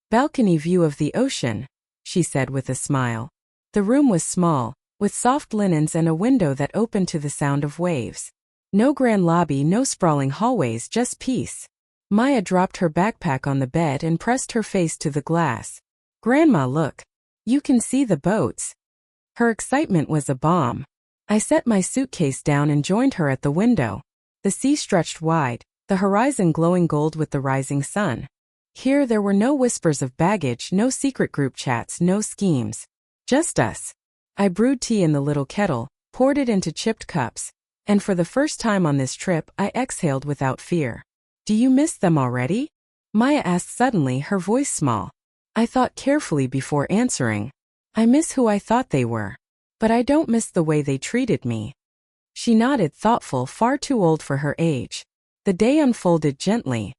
Balcony view of the ocean, she said with a smile. The room was small, with soft linens and a window that opened to the sound of waves. No grand lobby, no sprawling hallways, just peace. Maya dropped her backpack on the bed and pressed her face to the glass. Grandma, look. You can see the boats. Her excitement was a bomb. I set my suitcase down and joined her at the window. The sea stretched wide, the horizon glowing gold with the rising sun. Here there were no whispers of baggage, no secret group chats, no schemes. Just us. I brewed tea in the little kettle, poured it into chipped cups, and for the first time on this trip I exhaled without fear. Do you miss them already? Maya asked suddenly, her voice small. I thought carefully before answering. I miss who I thought they were. But I don't miss the way they treated me. She nodded, thoughtful, far too old for her age. The day unfolded gently.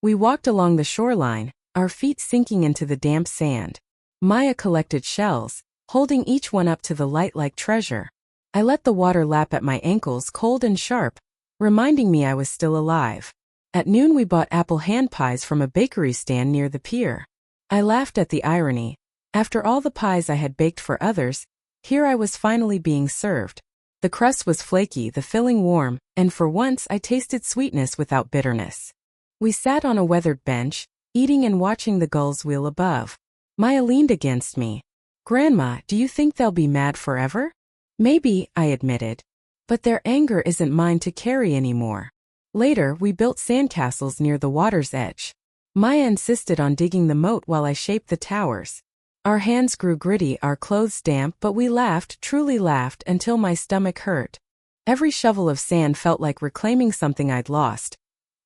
We walked along the shoreline, our feet sinking into the damp sand. Maya collected shells, holding each one up to the light like treasure. I let the water lap at my ankles cold and sharp, reminding me I was still alive. At noon we bought apple hand pies from a bakery stand near the pier. I laughed at the irony. After all the pies I had baked for others, here I was finally being served. The crust was flaky, the filling warm, and for once I tasted sweetness without bitterness. We sat on a weathered bench, eating and watching the gulls wheel above. Maya leaned against me. "Grandma, do you think they'll be mad forever?" "Maybe," I admitted. "But their anger isn't mine to carry anymore." Later, we built sandcastles near the water's edge. Maya insisted on digging the moat while I shaped the towers. Our hands grew gritty, our clothes damp, but we laughed, truly laughed, until my stomach hurt. Every shovel of sand felt like reclaiming something I'd lost.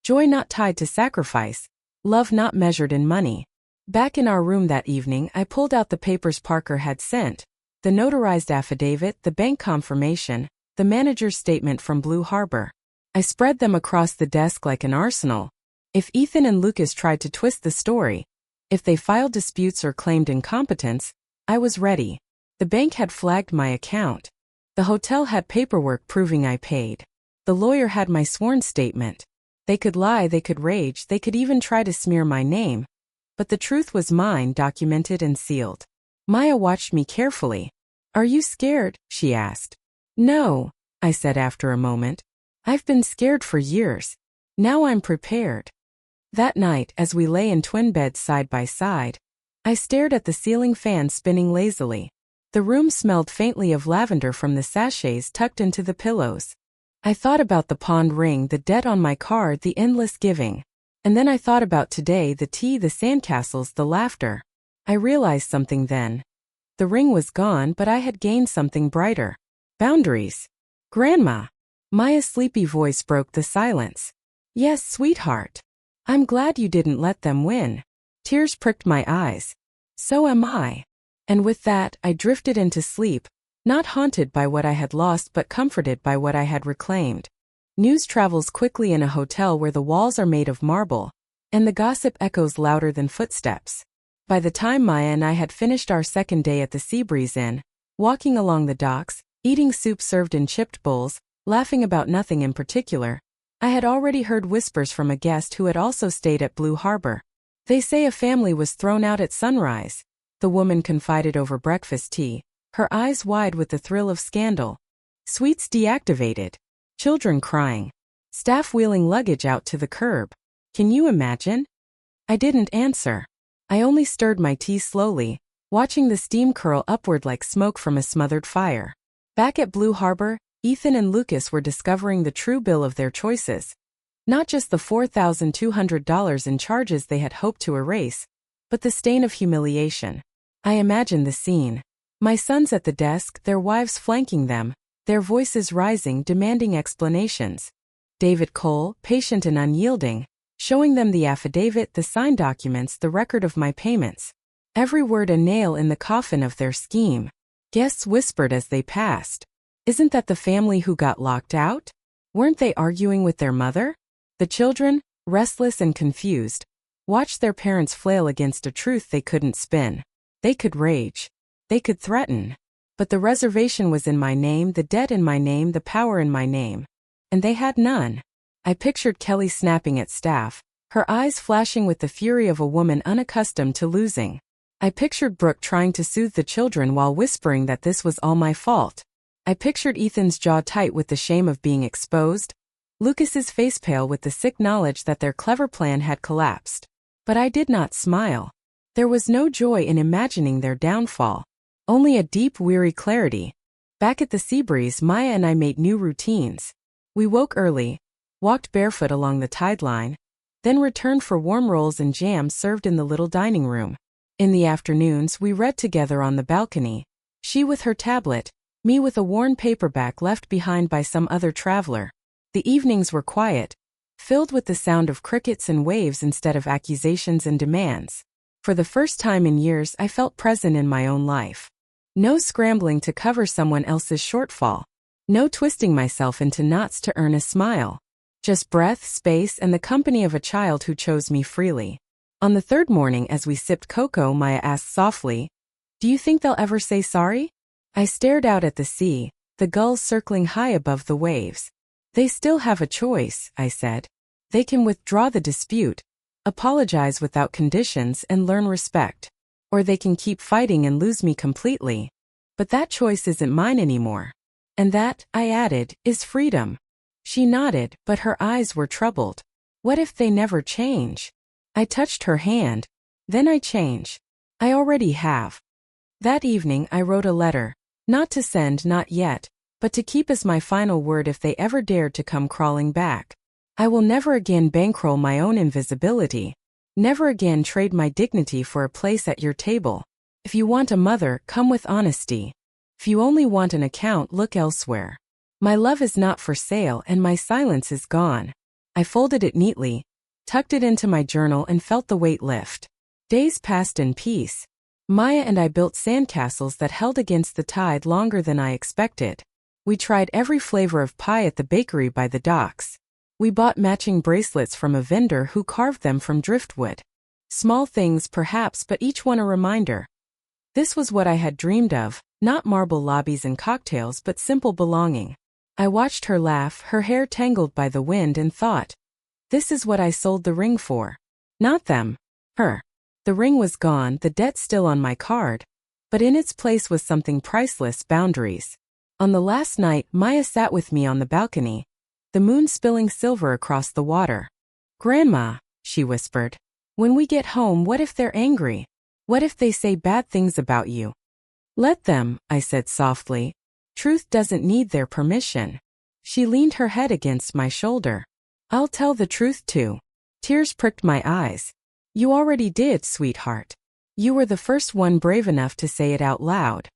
Joy not tied to sacrifice, love not measured in money. Back in our room that evening, I pulled out the papers Parker had sent. The notarized affidavit, the bank confirmation, the manager's statement from Blue Harbor. I spread them across the desk like an arsenal. If Ethan and Lucas tried to twist the story, if they filed disputes or claimed incompetence, I was ready. The bank had flagged my account. The hotel had paperwork proving I paid. The lawyer had my sworn statement. They could lie, they could rage, they could even try to smear my name. But the truth was mine, documented and sealed. Maya watched me carefully. "Are you scared?" she asked. "No," I said after a moment. "I've been scared for years. Now I'm prepared." That night, as we lay in twin beds side by side, I stared at the ceiling fan spinning lazily. The room smelled faintly of lavender from the sachets tucked into the pillows. I thought about the pawned ring, the debt on my card, the endless giving. And then I thought about today, the tea, the sandcastles, the laughter. I realized something then. The ring was gone, but I had gained something brighter. Boundaries. "Grandma." Maya's sleepy voice broke the silence. "Yes, sweetheart. I'm glad you didn't let them win." Tears pricked my eyes. "So am I." And with that, I drifted into sleep, not haunted by what I had lost but comforted by what I had reclaimed. News travels quickly in a hotel where the walls are made of marble, and the gossip echoes louder than footsteps. By the time Maya and I had finished our second day at the Seabreeze Inn, walking along the docks, eating soup served in chipped bowls, laughing about nothing in particular, I had already heard whispers from a guest who had also stayed at Blue Harbor. "They say a family was thrown out at sunrise," the woman confided over breakfast tea, her eyes wide with the thrill of scandal. "Suites deactivated. Children crying. Staff wheeling luggage out to the curb. Can you imagine?" I didn't answer. I only stirred my tea slowly, watching the steam curl upward like smoke from a smothered fire. Back at Blue Harbor, Ethan and Lucas were discovering the true bill of their choices. Not just the $4,200 in charges they had hoped to erase, but the stain of humiliation. I imagined the scene. My sons at the desk, their wives flanking them, their voices rising, demanding explanations. David Cole, patient and unyielding, showing them the affidavit, the signed documents, the record of my payments. Every word a nail in the coffin of their scheme. Guests whispered as they passed. "Isn't that the family who got locked out? Weren't they arguing with their mother?" The children, restless and confused, watched their parents flail against a truth they couldn't spin. They could rage. They could threaten. But the reservation was in my name, the debt in my name, the power in my name. And they had none. I pictured Kelly snapping at staff, her eyes flashing with the fury of a woman unaccustomed to losing. I pictured Brooke trying to soothe the children while whispering that this was all my fault. I pictured Ethan's jaw tight with the shame of being exposed, Lucas's face pale with the sick knowledge that their clever plan had collapsed. But I did not smile. There was no joy in imagining their downfall. Only a deep, weary clarity. Back at the Seabreeze, Maya and I made new routines. We woke early, walked barefoot along the tide line, then returned for warm rolls and jam served in the little dining room. In the afternoons, we read together on the balcony, she with her tablet, me with a worn paperback left behind by some other traveler. The evenings were quiet, filled with the sound of crickets and waves instead of accusations and demands. For the first time in years, I felt present in my own life. No scrambling to cover someone else's shortfall. No twisting myself into knots to earn a smile. Just breath, space, and the company of a child who chose me freely. On the third morning, as we sipped cocoa, Maya asked softly, "Do you think they'll ever say sorry?" I stared out at the sea, the gulls circling high above the waves. "They still have a choice," I said. "They can withdraw the dispute, apologize without conditions, and learn respect. Or they can keep fighting and lose me completely. But that choice isn't mine anymore. And that," I added, "is freedom." She nodded, but her eyes were troubled. "What if they never change?" I touched her hand. "Then I change. I already have." That evening I wrote a letter, not to send, not yet, but to keep as my final word if they ever dared to come crawling back. I will never again bankroll my own invisibility. Never again trade my dignity for a place at your table. If you want a mother, come with honesty. If you only want an account, look elsewhere. My love is not for sale and my silence is gone. I folded it neatly, tucked it into my journal and felt the weight lift. Days passed in peace. Maya and I built sandcastles that held against the tide longer than I expected. We tried every flavor of pie at the bakery by the docks. We bought matching bracelets from a vendor who carved them from driftwood. Small things perhaps, but each one a reminder. This was what I had dreamed of, not marble lobbies and cocktails but simple belonging. I watched her laugh, her hair tangled by the wind, and thought, this is what I sold the ring for. Not them. Her. The ring was gone, the debt still on my card. But in its place was something priceless: boundaries. On the last night, Maya sat with me on the balcony, the moon spilling silver across the water. "Grandma," she whispered, "when we get home, what if they're angry? What if they say bad things about you?" "Let them," I said softly. "Truth doesn't need their permission." She leaned her head against my shoulder. "I'll tell the truth too." Tears pricked my eyes. "You already did, sweetheart. You were the first one brave enough to say it out loud."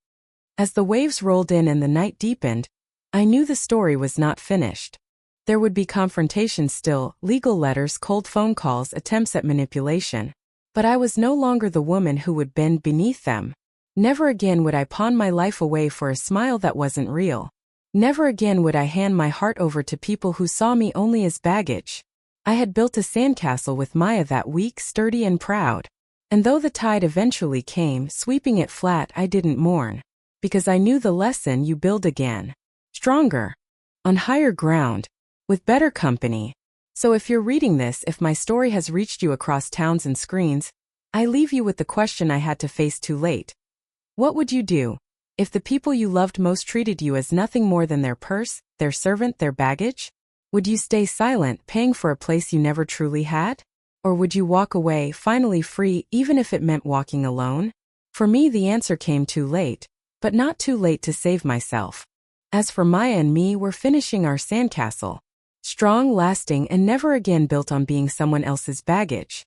As the waves rolled in and the night deepened, I knew the story was not finished. There would be confrontation still, legal letters, cold phone calls, attempts at manipulation. But I was no longer the woman who would bend beneath them. Never again would I pawn my life away for a smile that wasn't real. Never again would I hand my heart over to people who saw me only as baggage. I had built a sandcastle with Maya that week, sturdy and proud. And though the tide eventually came, sweeping it flat, I didn't mourn. Because I knew the lesson: you build again. Stronger. On higher ground. With better company. So if you're reading this, if my story has reached you across towns and screens, I leave you with the question I had to face too late. What would you do if the people you loved most treated you as nothing more than their purse, their servant, their baggage? Would you stay silent, paying for a place you never truly had? Or would you walk away, finally free, even if it meant walking alone? For me, the answer came too late, but not too late to save myself. As for Maya and me, we're finishing our sandcastle. Strong, lasting, and never again built on being someone else's baggage.